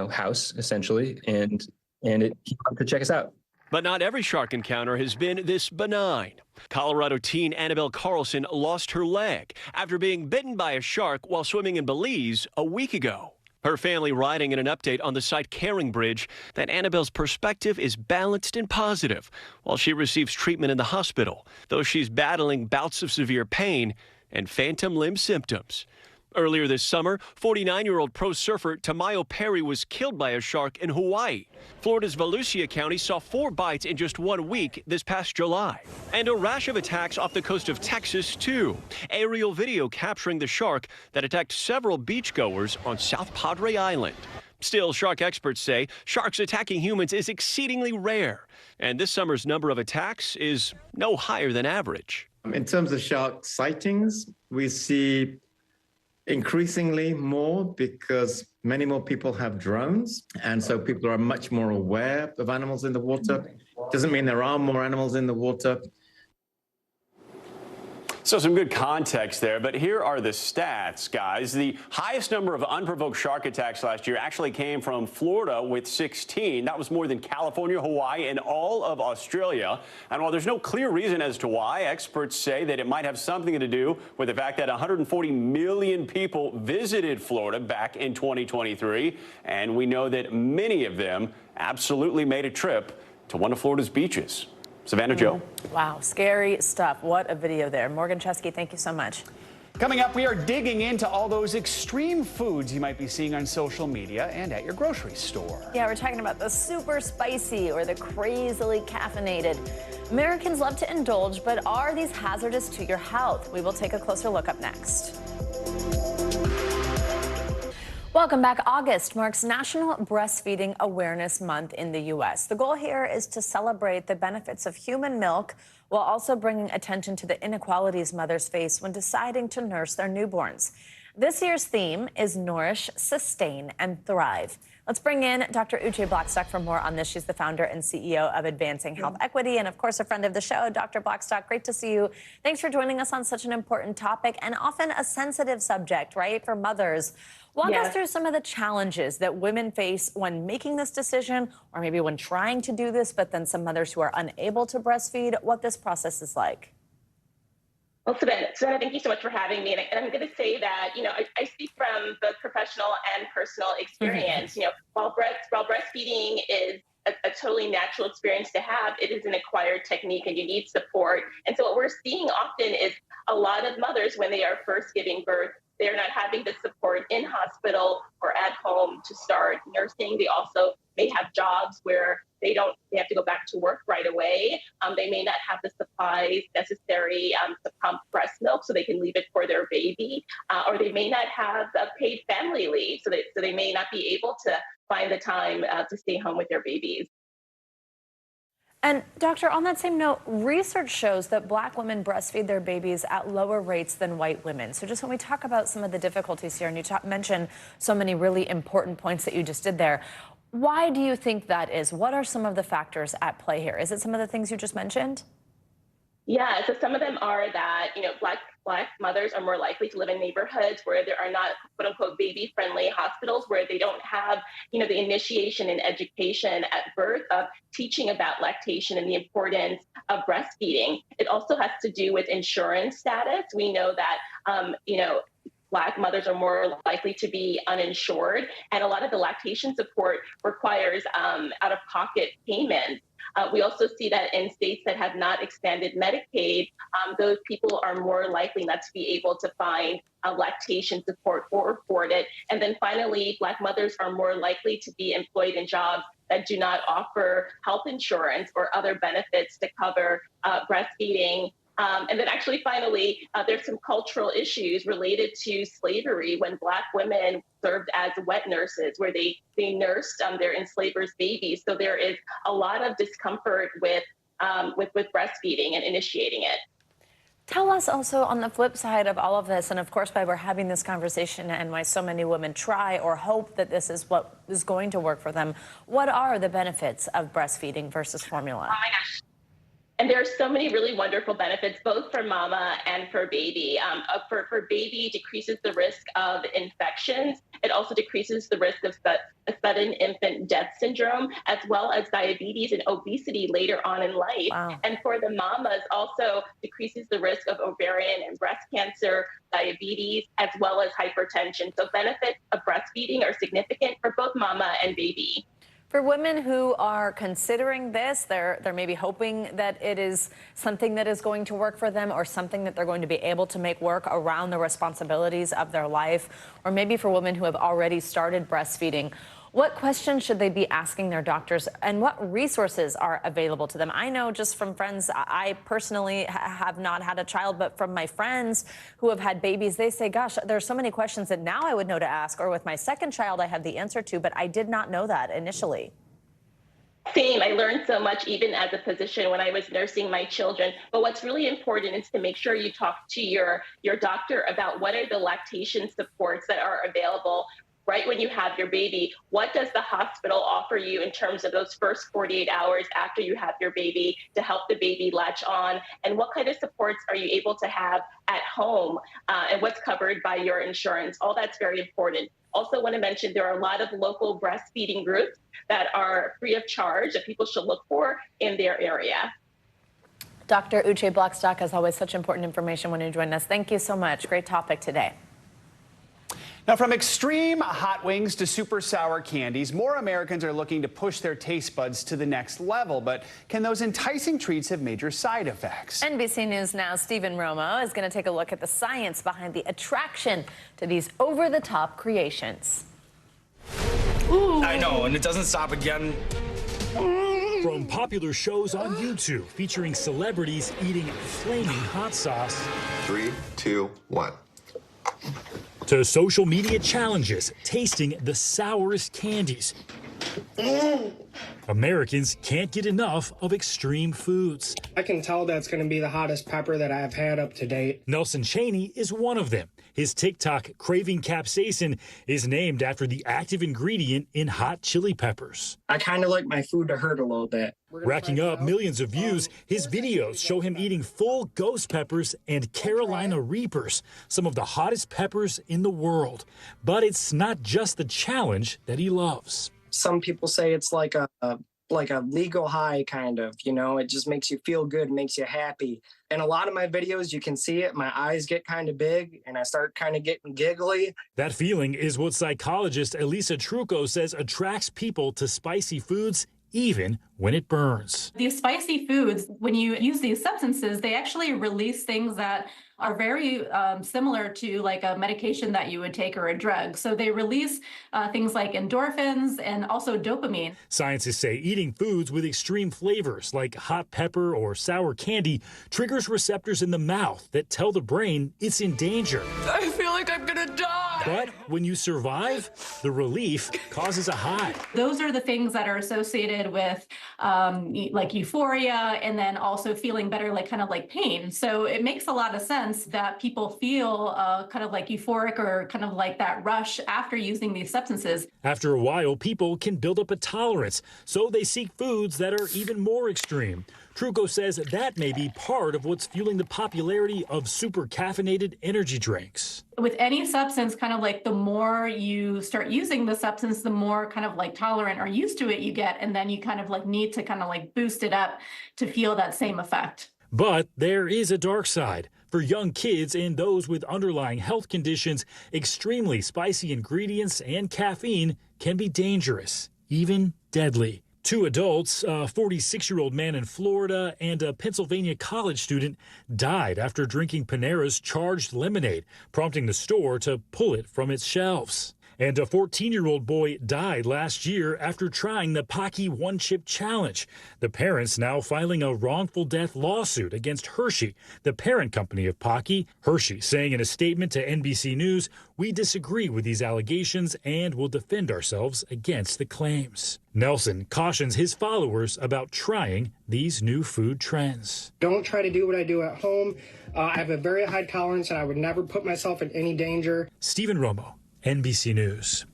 house, essentially, and it came up to check us out. But not every shark encounter has been this benign. Colorado teen Annabelle Carlson lost her leg after being bitten by a shark while swimming in Belize a week ago. Her family writing in an update on the site Caring Bridge that Annabelle's perspective is balanced and positive while she receives treatment in the hospital, though she's battling bouts of severe pain and phantom limb symptoms. Earlier this summer, 49-year-old pro surfer Tamayo Perry was killed by a shark in Hawaii. Florida's Volusia County saw 4 bites in just 1 week this past July. And a rash of attacks off the coast of Texas, too. Aerial video capturing the shark that attacked several beachgoers on South Padre Island. Still, shark experts say sharks attacking humans is exceedingly rare. And this summer's number of attacks is no higher than average. In terms of shark sightings, we see increasingly more because many more people have drones, and so people are much more aware of animals in the water. Doesn't mean there are more animals in the water. So some good context there, but here are the stats, guys. The highest number of unprovoked shark attacks last year actually came from Florida with 16. That was more than California, Hawaii, and all of Australia. And while there's no clear reason as to why, experts say that it might have something to do with the fact that 140 million people visited Florida back in 2023. And we know that many of them absolutely made a trip to one of Florida's beaches. Savannah, Joe. Wow, scary stuff. What a video there. Morgan Chesky, thank you so much. Coming up, we are digging into all those extreme foods you might be seeing on social media and at your grocery store. Yeah, we're talking about the super spicy or the crazily caffeinated. Americans love to indulge, but are these hazardous to your health? We will take a closer look up next. Welcome back. August marks National Breastfeeding Awareness Month in the U.S. The goal here is to celebrate the benefits of human milk while also bringing attention to the inequalities mothers face when deciding to nurse their newborns. This year's theme is Nourish, Sustain, and Thrive. Let's bring in Dr. Uche Blackstock for more on this. She's the founder and CEO of Advancing Health Equity and, of course, a friend of the show. Dr. Blackstock, great to see you. Thanks for joining us on such an important topic and often a sensitive subject, right, for mothers. Walk us through some of the challenges that women face when making this decision or maybe when trying to do this, but then some mothers who are unable to breastfeed, what this process is like. Well, Savannah, thank you so much for having me. And I'm going to say that, I speak from both professional and personal experience. While breastfeeding is a totally natural experience to have, it is an acquired technique and you need support. And so what we're seeing often is a lot of mothers, when they are first giving birth, they're not having the support in hospital or at home to start nursing. They also may have jobs where they have to go back to work right away. They may not have the supplies necessary to pump breast milk so they can leave it for their baby, or they may not have paid family leave, so they may not be able to find the time to stay home with their babies. And doctor, on that same note, research shows that Black women breastfeed their babies at lower rates than white women. So just when we talk about some of the difficulties here, and you mentioned so many really important points that you just did there, why do you think that is? What are some of the factors at play here? Is it some of the things you just mentioned? Yeah, so some of them are that, Black mothers are more likely to live in neighborhoods where there are not, quote unquote, baby-friendly hospitals, where they don't have, the initiation and education at birth of teaching about lactation and the importance of breastfeeding. It also has to do with insurance status. We know that, Black mothers are more likely to be uninsured, and a lot of the lactation support requires out-of-pocket payments. We also see that in states that have not expanded Medicaid, those people are more likely not to be able to find lactation support or afford it. And then finally, Black mothers are more likely to be employed in jobs that do not offer health insurance or other benefits to cover breastfeeding. And then actually, finally, there's some cultural issues related to slavery when Black women served as wet nurses, where they nursed their enslavers' babies. So there is a lot of discomfort with breastfeeding and initiating it. Tell us also on the flip side of all of this, and of course why we're having this conversation and why so many women try or hope that this is what is going to work for them. What are the benefits of breastfeeding versus formula? Oh my gosh. And there are so many really wonderful benefits, both for mama and for baby. For baby, decreases the risk of infections. It also decreases the risk of sudden infant death syndrome, as well as diabetes and obesity later on in life. Wow. And for the mamas, also decreases the risk of ovarian and breast cancer, diabetes, as well as hypertension. So benefits of breastfeeding are significant for both mama and baby. For women who are considering this, they're maybe hoping that it is something that is going to work for them or something that they're going to be able to make work around the responsibilities of their life, or maybe for women who have already started breastfeeding. What questions should they be asking their doctors, and what resources are available to them? I know just from friends, I personally have not had a child, but from my friends who have had babies, they say, gosh, there's so many questions that now I would know to ask, or with my second child I have the answer to, but I did not know that initially. Same. I learned so much even as a physician when I was nursing my children. But what's really important is to make sure you talk to your doctor about what are the lactation supports that are available right when you have your baby. What does the hospital offer you in terms of those first 48 hours after you have your baby to help the baby latch on? And what kind of supports are you able to have at home, and what's covered by your insurance? All that's very important. Also want to mention there are a lot of local breastfeeding groups that are free of charge that people should look for in their area. Dr. Uche Blackstock, as always, such important information when you join us. Thank you so much. Great topic today. Now, from extreme hot wings to super sour candies, more Americans are looking to push their taste buds to the next level. But can those enticing treats have major side effects? NBC News Now's Stephen Romo is going to take a look at the science behind the attraction to these over-the-top creations. Ooh. I know, and it doesn't stop again. From popular shows on YouTube featuring celebrities eating flaming hot sauce. 3, 2, 1. To social media challenges tasting the sourest candies. Americans can't get enough of extreme foods. I can tell that's going to be the hottest pepper that I've had up to date. Nelson Chaney is one of them. His TikTok, Craving Capsaicin, is named after the active ingredient in hot chili peppers. I kind of like my food to hurt a little bit. Racking up millions of views, his videos show him eating full ghost peppers and Carolina Reapers, some of the hottest peppers in the world. But it's not just the challenge that he loves. Some people say it's like a legal high, kind of, you know, it just makes you feel good, makes you happy. In a lot of my videos, you can see it. My eyes get kind of big and I start kind of getting giggly. That feeling is what psychologist Elisa Trucco says attracts people to spicy foods, even when it burns. These spicy foods, when you use these substances, they actually release things that are very similar to like a medication that you would take or a drug. So they release things like endorphins and also dopamine. Scientists say eating foods with extreme flavors like hot pepper or sour candy triggers receptors in the mouth that tell the brain it's in danger. I feel like I'm gonna die. But when you survive, the relief causes a high. Those are the things that are associated with like euphoria and then also feeling better, like kind of like pain. So it makes a lot of sense that people feel kind of like euphoric or kind of like that rush after using these substances. After a while, people can build up a tolerance, so they seek foods that are even more extreme. Trucco says that may be part of what's fueling the popularity of super caffeinated energy drinks. With any substance, kind of like the more you start using the substance, the more kind of like tolerant or used to it you get, and then you kind of like need to kind of like boost it up to feel that same effect. But there is a dark side. For young kids and those with underlying health conditions, extremely spicy ingredients and caffeine can be dangerous, even deadly. 2 adults, a 46-year-old man in Florida and a Pennsylvania college student, died after drinking Panera's charged lemonade, prompting the store to pull it from its shelves. And a 14-year-old boy died last year after trying the Pocky one-chip challenge. The parents now filing a wrongful death lawsuit against Hershey, the parent company of Pocky. Hershey saying in a statement to NBC News, "We disagree with these allegations and will defend ourselves against the claims." Nelson cautions his followers about trying these new food trends. Don't try to do what I do at home. I have a very high tolerance and I would never put myself in any danger. Stephen Romo, NBC News.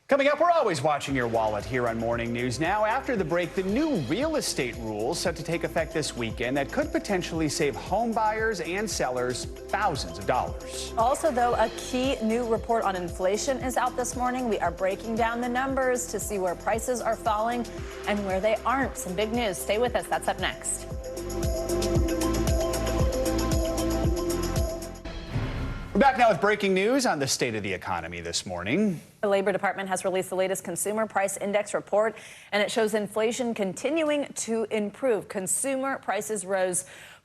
Coming up, we're always watching your wallet here on Morning News Now. After the break, the new real estate rules set to take effect this weekend that could potentially save home buyers and sellers thousands of dollars. Also, though, a key new report on inflation is out this morning. We are breaking down the numbers to see where prices are falling and where they aren't. Some big news. Stay with us. That's up next. We're back now with breaking news on the state of the economy this morning. The Labor Department has released the latest Consumer Price Index report, and it shows inflation continuing to improve. Consumer prices rose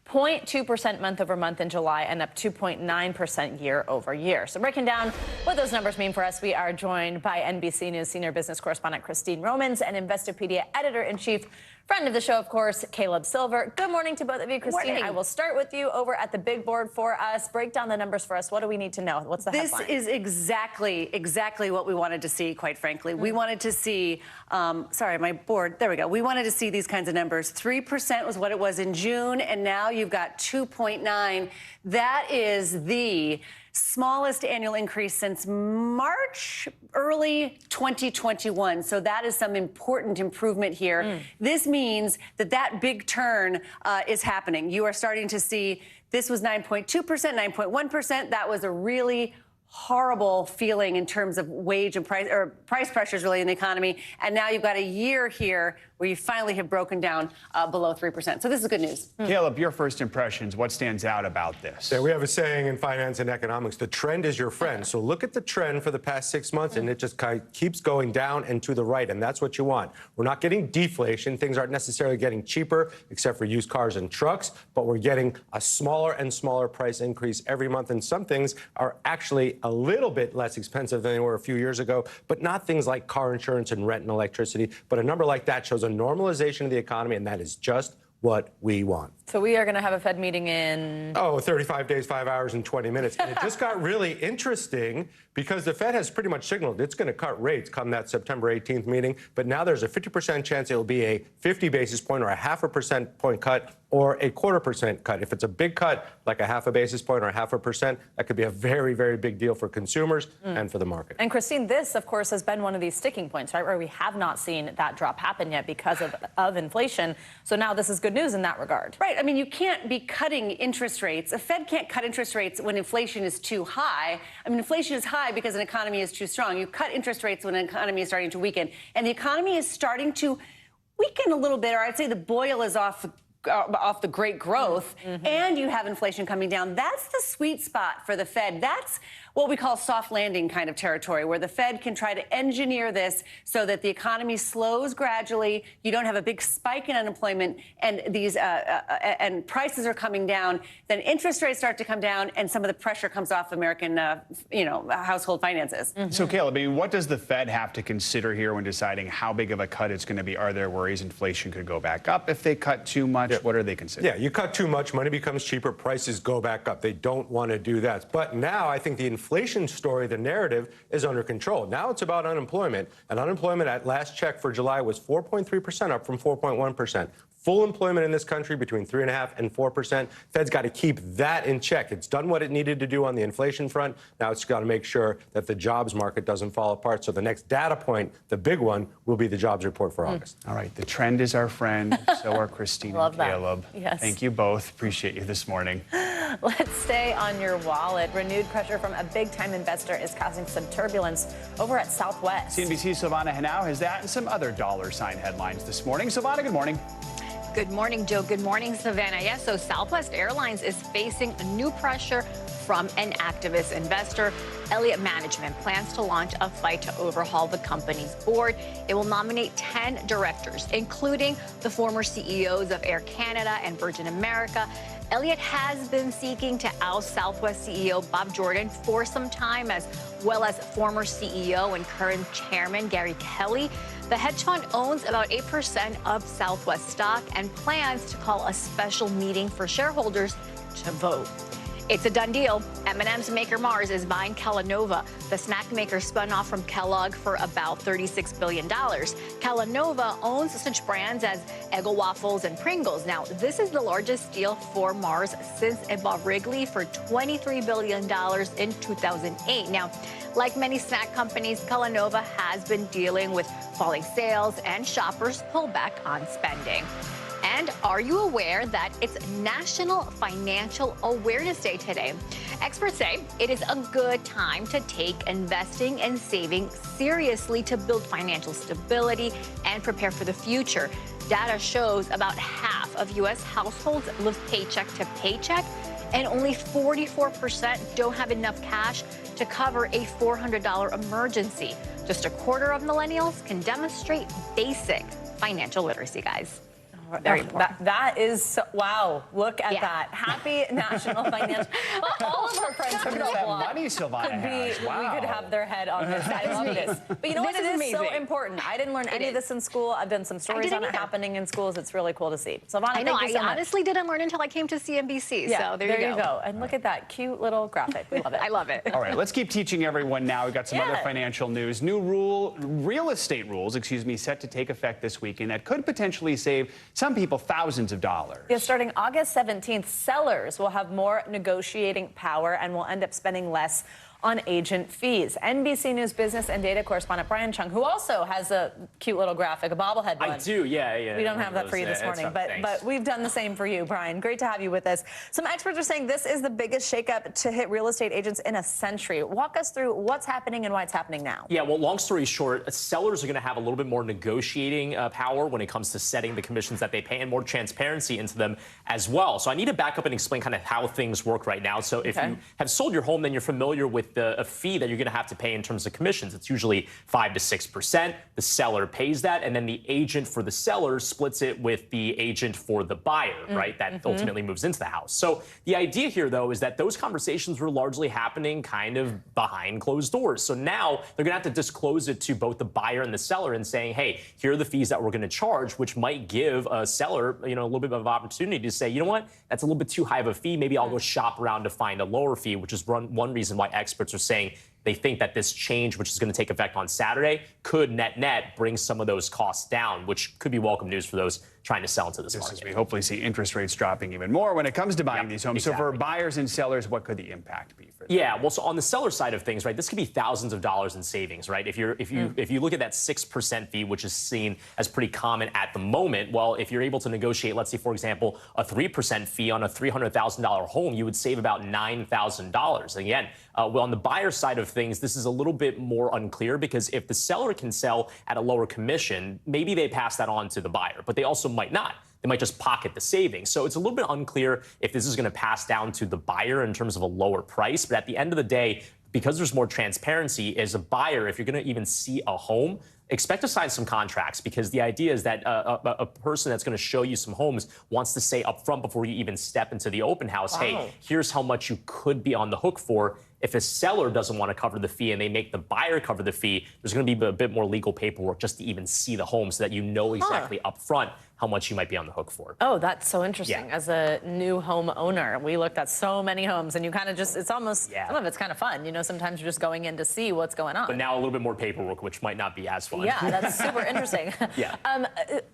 0.2% month over month in July and up 2.9% year over year. So breaking down what those numbers mean for us, we are joined by NBC News senior business correspondent Christine Romans and Investopedia editor-in-chief, friend of the show, of course, Caleb Silver. Good morning to both of you. Christine, I will start with you over at the big board for us. Break down the numbers for us. What do we need to know? What's the headline? This is exactly what we wanted to see, quite frankly. We wanted to see, sorry, my board, there we go. We wanted to see these kinds of numbers. 3% was what it was in June, and now you've got 2.9. That is the smallest annual increase since March, early 2021. So that is some important improvement here. This means that big turn is happening. You are starting to see, this was 9.2%, 9.1%. That was a really horrible feeling in terms of wage and price pressures really in the economy. And now you've got a year here where you finally have broken down below 3%. So this is good news. Caleb, your first impressions, what stands out about this? Yeah, we have a saying in finance and economics, the trend is your friend. So look at the trend for the past 6 months, and it just kind of keeps going down and to the right, and that's what you want. We're not getting deflation. Things aren't necessarily getting cheaper, except for used cars and trucks, but we're getting a smaller and smaller price increase every month, and some things are actually a little bit less expensive than they were a few years ago, but not things like car insurance and rent and electricity. But a number like that shows a normalization of the economy, and that is just what we want. So we are going to have a Fed meeting in... 35 days, 5 hours, and 20 minutes. And it just got really interesting because the Fed has pretty much signaled it's going to cut rates come that September 18th meeting. But now there's a 50% chance it will be a 50 basis point or a 0.5 percentage point cut or a 0.25% cut. If it's a big cut, like a 0.5 basis point or a 0.5%, that could be a very, very big deal for consumers and for the market. And Christine, this, of course, has been one of these sticking points, right, where we have not seen that drop happen yet because of inflation. So now this is good news in that regard. Right. I mean, you can't be cutting interest rates. A Fed can't cut interest rates when inflation is too high. I mean, inflation is high because an economy is too strong. You cut interest rates when an economy is starting to weaken. And the economy is starting to weaken a little bit, or I'd say the boil is off the great growth, and you have inflation coming down. That's the sweet spot for the Fed. That's what we call soft landing kind of territory, where the Fed can try to engineer this so that the economy slows gradually, you don't have a big spike in unemployment, and these and prices are coming down. Then interest rates start to come down, and some of the pressure comes off American, household finances. So, Caleb, I mean, what does the Fed have to consider here when deciding how big of a cut it's going to be? Are there worries inflation could go back up if they cut too much? What are they considering? Yeah, you cut too much, money becomes cheaper, prices go back up. They don't want to do that. But now I think the inflation story, the narrative, is under control. Now it's about unemployment. And unemployment at last check for July was 4.3%, up from 4.1%. Full employment in this country between 3.5% and 4%. Fed's got to keep that in check. It's done what it needed to do on the inflation front. Now it's got to make sure that the jobs market doesn't fall apart. So the next data point, the big one, will be the jobs report for August. All right. The trend is our friend. So are Christine and Caleb. Yes. Thank you both. Appreciate you this morning. Let's stay on your wallet. Renewed pressure from a big-time investor is causing some turbulence over at Southwest. CNBC's Silvana Henao has that and some other dollar sign headlines this morning. Silvana, good morning. Good morning, Joe. Good morning, Savannah. Yes, so Southwest Airlines is facing new pressure from an activist investor. Elliott Management plans to launch a fight to overhaul the company's board. It will nominate 10 directors, including the former CEOs of Air Canada and Virgin America. Elliott has been seeking to oust Southwest CEO Bob Jordan for some time, as well as former CEO and current chairman Gary Kelly. The hedge fund owns about 8% of Southwest stock and plans to call a special meeting for shareholders to vote. It's a done deal. M&M's maker Mars is buying Kellanova. The snack maker spun off from Kellogg for about $36 billion. Kellanova owns such brands as Eggo Waffles and Pringles. Now, this is the largest deal for Mars since it bought Wrigley for $23 billion in 2008. Now, like many snack companies, Kellanova has been dealing with falling sales and shoppers' pullback on spending. And are you aware that it's National Financial Awareness Day today? Experts say it is a good time to take investing and saving seriously to build financial stability and prepare for the future. Data shows about half of U.S. households live paycheck to paycheck, and only 44% don't have enough cash to cover a $400 emergency. Just a quarter of millennials can demonstrate basic financial literacy, guys. Very important. That is, so, wow, look at that. Happy National Financial. All of our friends from the block money Silvana has. Wow. We could have their head on this. I love this. But you know what? It is so important. I didn't learn any of this in school. I've done some stories on it happening in schools. It's really cool to see. Silvana, I know. thank you so much. I honestly didn't learn until I came to CNBC. Yeah, so there you go. And look at that cute little graphic. We love it. I love it. All right, let's keep teaching everyone now. We've got some other financial news. New real estate rules, set to take effect this weekend that could potentially save some people thousands of dollars. Yeah, starting August 17th, sellers will have more negotiating power and will end up spending less on agent fees. NBC News business and data correspondent Brian Chung, who also has a cute little graphic, a bobblehead one. I do, yeah. We don't have that for you this morning, but we've done the same for you, Brian. Great to have you with us. Some experts are saying this is the biggest shakeup to hit real estate agents in a century. Walk us through what's happening and why it's happening now. Yeah, well, long story short, sellers are going to have a little bit more negotiating power when it comes to setting the commissions that they pay and more transparency into them as well. So I need to back up and explain kind of how things work right now. So if you have sold your home, then you're familiar with a fee that you're going to have to pay in terms of commissions. It's usually 5 to 6%. The seller pays that, and then the agent for the seller splits it with the agent for the buyer, right? That ultimately moves into the house. So the idea here, though, is that those conversations were largely happening kind of behind closed doors. So now they're going to have to disclose it to both the buyer and the seller and saying, hey, here are the fees that we're going to charge, which might give a seller, a little bit of opportunity to say, you know what, that's a little bit too high of a fee. Maybe I'll go shop around to find a lower fee, which is one reason why experts are saying they think that this change, which is going to take effect on Saturday, could net bring some of those costs down, which could be welcome news for those trying to sell into this market. As we hopefully see interest rates dropping even more when it comes to buying these homes. Exactly. So for buyers and sellers, what could the impact be for them? Yeah, well, so on the seller side of things, right, this could be thousands of dollars in savings, right? If you look at that 6% fee, which is seen as pretty common at the moment, well, if you're able to negotiate, let's say, for example, a 3% fee on a $300,000 home, you would save about $9,000. Again, well, on the buyer side of things, this is a little bit more unclear because if the seller can sell at a lower commission, maybe they pass that on to the buyer, but they also might not. They might just pocket the savings. So it's a little bit unclear if this is going to pass down to the buyer in terms of a lower price. But at the end of the day, because there's more transparency, as a buyer, if you're going to even see a home, expect to sign some contracts, because the idea is that a person that's going to show you some homes wants to say up front before you even step into the open house, hey, here's how much you could be on the hook for. If a seller doesn't want to cover the fee and they make the buyer cover the fee, there's going to be a bit more legal paperwork just to even see the home so that you know exactly up front how much you might be on the hook for. Oh, that's so interesting. As a new home owner, we looked at so many homes, and you kind of just, it's almost, some of it's kind of fun. Sometimes you're just going in to see what's going on. But now a little bit more paperwork, which might not be as fun. Yeah, that's super interesting.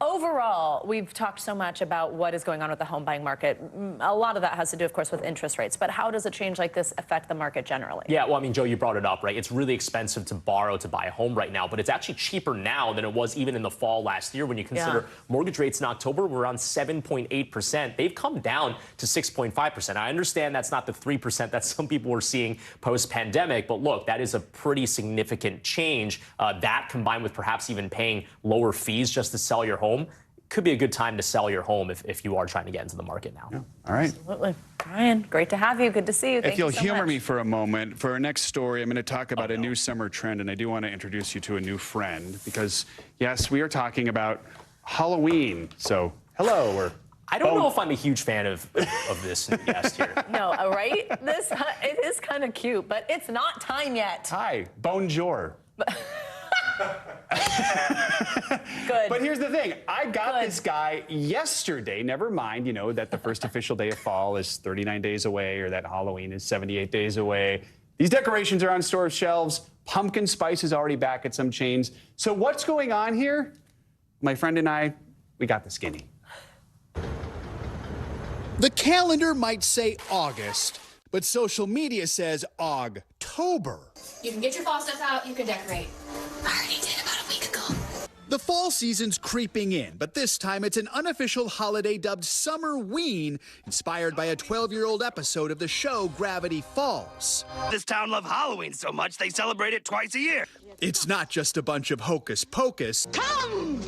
Overall, we've talked so much about what is going on with the home buying market. A lot of that has to do, of course, with interest rates. But how does a change like this affect the market generally? Yeah, well, I mean, Joe, you brought it up, right? It's really expensive to borrow to buy a home right now, but it's actually cheaper now than it was even in the fall last year. When you consider mortgage rates in October were around 7.8%. They've come down to 6.5%. I understand that's not the 3% that some people were seeing post-pandemic, but look, that is a pretty significant change. That combined with perhaps even paying lower fees just to sell your home could be a good time to sell your home if you are trying to get into the market now. Yeah. All right. Absolutely. Brian, great to have you. Good to see you. If you'll humor me for a moment, for our next story, I'm going to talk about a new summer trend, and I do want to introduce you to a new friend because, yes, we are talking about Halloween. So, hello. Or I don't know if I'm a huge fan of this guest here. No, right? It is kind of cute, but it's not time yet. Hi, bonjour. Good. But here's the thing. I got this guy yesterday. Never mind, that the first official day of fall is 39 days away or that Halloween is 78 days away. These decorations are on store shelves. Pumpkin spice is already back at some chains. So what's going on here? My friend and I, we got the skinny. The calendar might say August, but social media says Ogtober. You can get your fall stuff out, you can decorate. I already did about a week ago. The fall season's creeping in, but this time it's an unofficial holiday dubbed Summerween, inspired by a 12-year-old episode of the show Gravity Falls. This town loves Halloween so much they celebrate it twice a year. It's not just a bunch of hocus pocus. Come!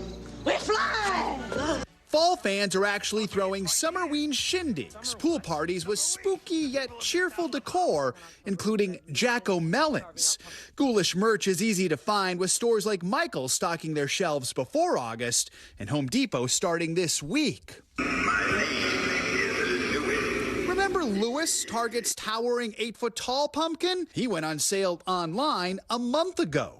We fly! Fall fans are actually throwing Summerween shindigs, pool parties with spooky yet cheerful decor, including jack-o'-melons. Ghoulish merch is easy to find, with stores like Michael's stocking their shelves before August and Home Depot starting this week. Remember Lewis, Target's towering 8-foot-tall pumpkin? He went on sale online a month ago.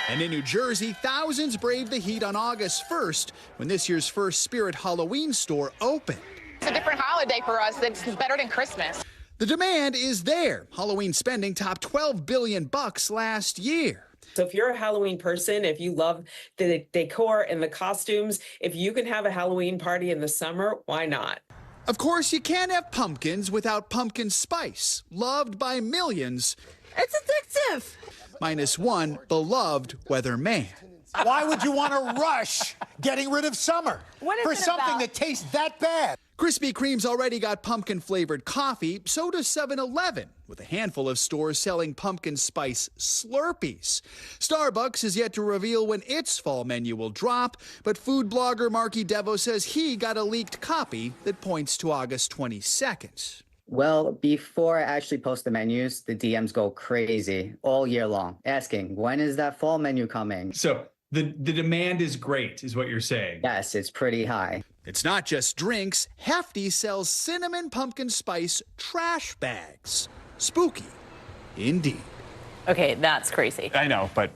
And in New Jersey, thousands braved the heat on August 1st when this year's first Spirit Halloween store opened. It's a different holiday for us. It's better than Christmas. The demand is there. Halloween spending topped $12 billion last year. So if you're a Halloween person, if you love the decor and the costumes, if you can have a Halloween party in the summer, why not? Of course, you can't have pumpkins without pumpkin spice, loved by millions. It's addictive. -1, beloved weatherman. Why would you want to rush getting rid of summer for something that tastes that bad? Krispy Kreme's already got pumpkin-flavored coffee, so does 7-Eleven, with a handful of stores selling pumpkin spice Slurpees. Starbucks is yet to reveal when its fall menu will drop, but food blogger Marky Devo says he got a leaked copy that points to August 22nd. Well, before I actually post the menus, the DMs go crazy all year long, asking, when is that fall menu coming? So the demand is great, is what you're saying? Yes, it's pretty high. It's not just drinks. Hefty sells cinnamon pumpkin spice trash bags. Spooky, indeed. Okay, that's crazy. I know, but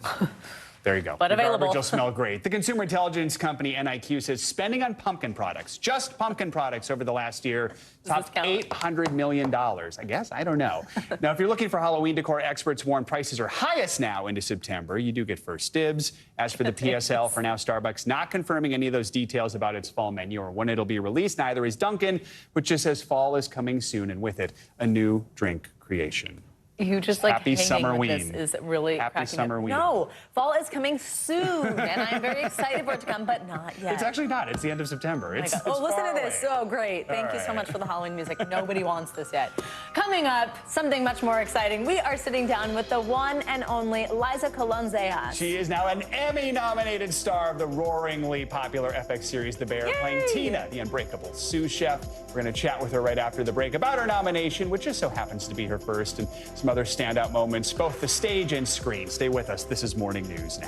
there you go. But the available. Garbage will smell great. The consumer intelligence company NIQ says spending on pumpkin products, just pumpkin products over the last year, topped $800 million. I guess, I don't know. Now, if you're looking for Halloween decor, experts warn prices are highest now into September. You do get first dibs. As for the PSL, for now, Starbucks not confirming any of those details about its fall menu or when it'll be released. Neither is Dunkin', which just says fall is coming soon, and with it, a new drink creation. You just like Happy hanging summer with ween. this is really Happy cracking summer up. ween. No, fall is coming soon, and I'm very excited for it to come, but not yet. It's actually not. It's the end of September. It's Oh, listen far to this. away. Oh, great. Thank you so right. much for the Halloween music. Nobody wants this yet. Coming up, something much more exciting. We are sitting down with the one and only Liza Colón-Zayas. She is now an Emmy-nominated star of the roaringly popular FX series The Bear, playing Tina, the unbreakable sous chef. We're going to chat with her right after the break about her nomination, which just so happens to be her first, and some other standout moments, both the stage and screen. Stay with us. This is Morning News Now.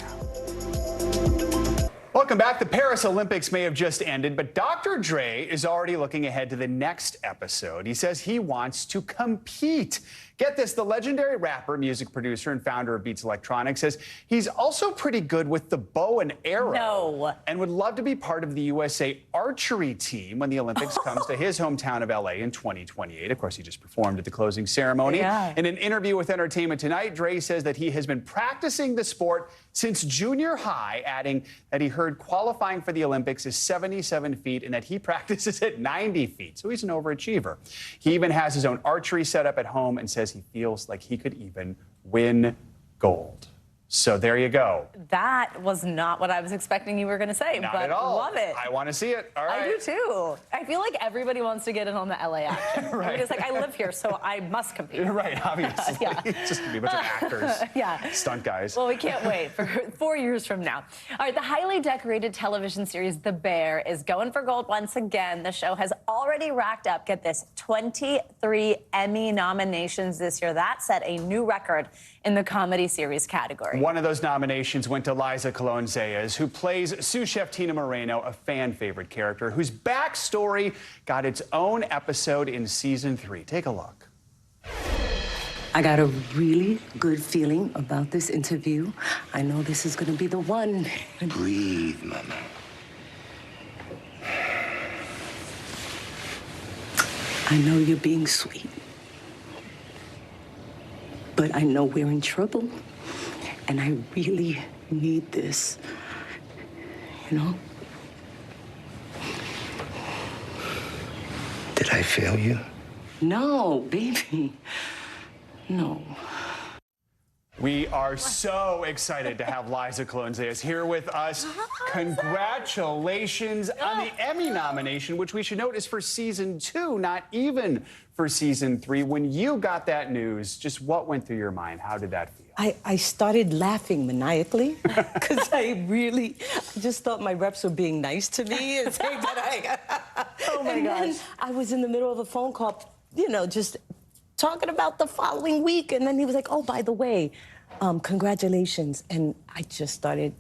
Welcome back. The Paris Olympics may have just ended, but Dr. Dre is already looking ahead to the next episode. He says he wants to compete. Get this, the legendary rapper, music producer, and founder of Beats Electronics says he's also pretty good with the bow and arrow. And would love to be part of the USA archery team when the Olympics comes to his hometown of LA in 2028. Of course, he just performed at the closing ceremony. Yeah. In an interview with Entertainment Tonight, Dre says that he has been practicing the sport since junior high, adding that he heard qualifying for the Olympics is 77 feet and that he practices at 90 feet. So he's an overachiever. He even has his own archery setup at home and says he feels like he could even win gold. So there you go. That was not what I was expecting you were going to say, Not but at all. love it. I want to see it. All right. I do too. I feel like everybody wants to get in on the LA action. Right. Everybody's like, I live here, so I must compete. Right, obviously. Yeah. It's just going to be a bunch of actors, Yeah. stunt guys. Well, we can't wait for 4 years from now. All right, the highly decorated television series The Bear is going for gold once again. The show has already racked up, get this, 23 Emmy nominations this year. That set a new record in the comedy series category. One of those nominations went to Liza Colón-Zayas, who plays sous chef Tina Moreno, a fan favorite character whose backstory got its own episode in season 3. Take a look. I got a really good feeling about this interview. I know this is going to be the one. Breathe, Mama. I know you're being sweet. But I know we're in trouble. And I really need this. You know? Did I fail you? No, baby. No. We are so excited to have Liza Colón-Zayas here with us. Congratulations on the Emmy nomination, which we should note is for season 2, not even for season 3. When you got that news, just what went through your mind? How did that feel? I started laughing maniacally because I just thought my reps were being nice to me and saying that Oh my gosh. I was in the middle of a phone call, you know, just talking about the following week. And then he was like, oh, by the way, congratulations. And I just started,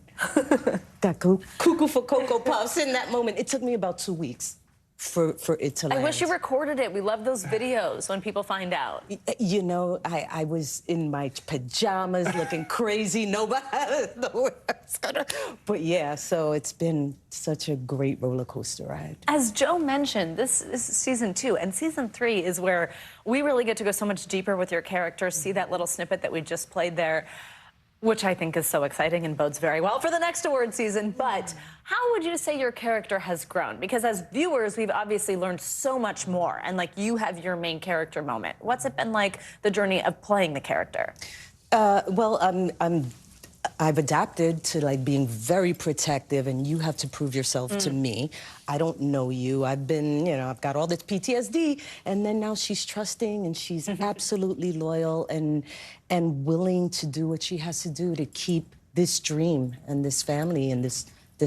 got cuckoo for Cocoa Puffs in that moment. It took me about 2 weeks for it to land. I wish you recorded it. We love those videos when people find out. You know, I was in my pajamas looking crazy. Nobody was gonna. But yeah, so it's been such a great roller coaster ride. As Joe mentioned, this is season 2, and season 3 is where we really get to go so much deeper with your character, see that little snippet that we just played there. Which I think is so exciting and bodes very well for the next award season. But how would you say your character has grown? Because as viewers, we've obviously learned so much more. And like you have your main character moment. What's it been like, the journey of playing the character? I've adapted to like being very protective, and you have to prove yourself to me. I don't know you. I've been, you know, I've got all this PTSD, and then now she's trusting and she's absolutely loyal and willing to do what she has to do to keep this dream and this family and this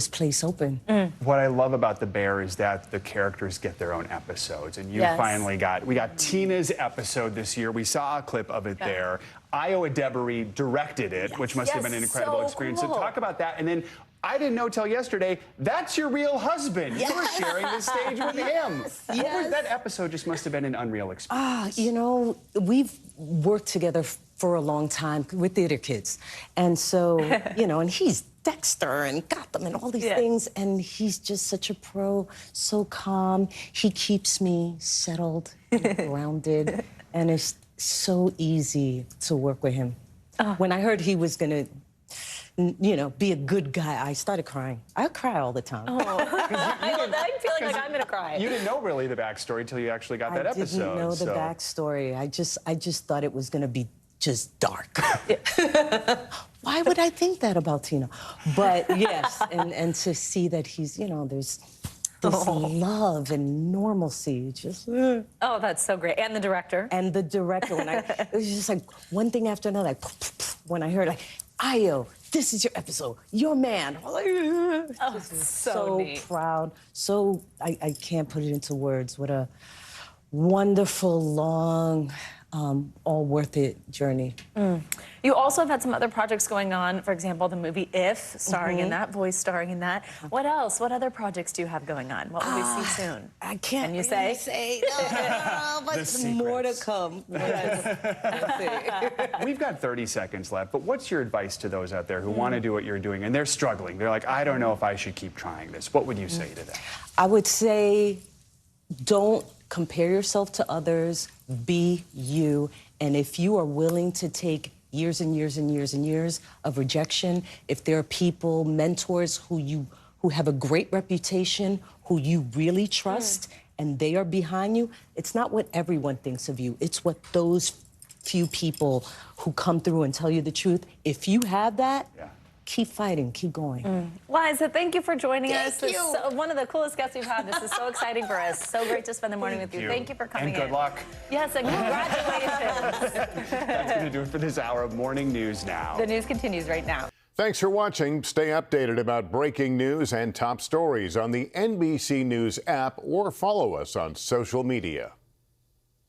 place open. What I love about The Bear is that the characters get their own episodes, and you finally we got Tina's episode this year. We saw a clip of it there. Iowa Devery directed it, which must have been an incredible experience. Cool. So talk about that. And then I didn't know till yesterday, that's your real husband. You were sharing the stage with him. That episode just must have been an unreal experience. You know, we've worked together for a long time with theater kids. And so, you know, and he's Dexter and Gotham and all these things. And he's just such a pro, so calm. He keeps me settled and grounded. And it's so easy to work with him. When I heard he was gonna, you know, be a good guy, I started crying. I cry all the time. I'm feeling like I'm gonna cry. You didn't know really the backstory until you actually got that episode. I didn't know the backstory. I just thought it was gonna be just dark. Why would I think that about Tina? But yes, and to see that he's, you know, there's this love and normalcy, just. Oh, that's so great. And the director. And the director, when it was just like one thing after another, like, when I heard like, Ayo, this is your episode, your man. So neat. Proud. So, I can't put it into words. What a wonderful, long, all worth it journey. You also have had some other projects going on. For example, the movie If, starring in that, voice starring in that. What else? What other projects do you have going on? What will we see soon? I can't. Can you say? No, but more to come. We've got 30 seconds left, but what's your advice to those out there who want to do what you're doing and they're struggling? They're like, I don't know if I should keep trying this. What would you say to them? I would say, don't compare yourself to others. Be you. And if you are willing to take years and years and years and years of rejection, if there are people, mentors who have a great reputation, who you really trust, and they are behind you, it's not what everyone thinks of you. It's what those few people who come through and tell you the truth. If you have that, keep fighting, keep going. Liza, thank you for joining us. Thank you. This is one of the coolest guests we've had. This is so exciting for us. So great to spend the morning with you. Thank you for coming in. And good luck. Yes, and congratulations. That's going to do it for this hour of Morning News Now. The news continues right now. Thanks for watching. Stay updated about breaking news and top stories on the NBC News app or follow us on social media.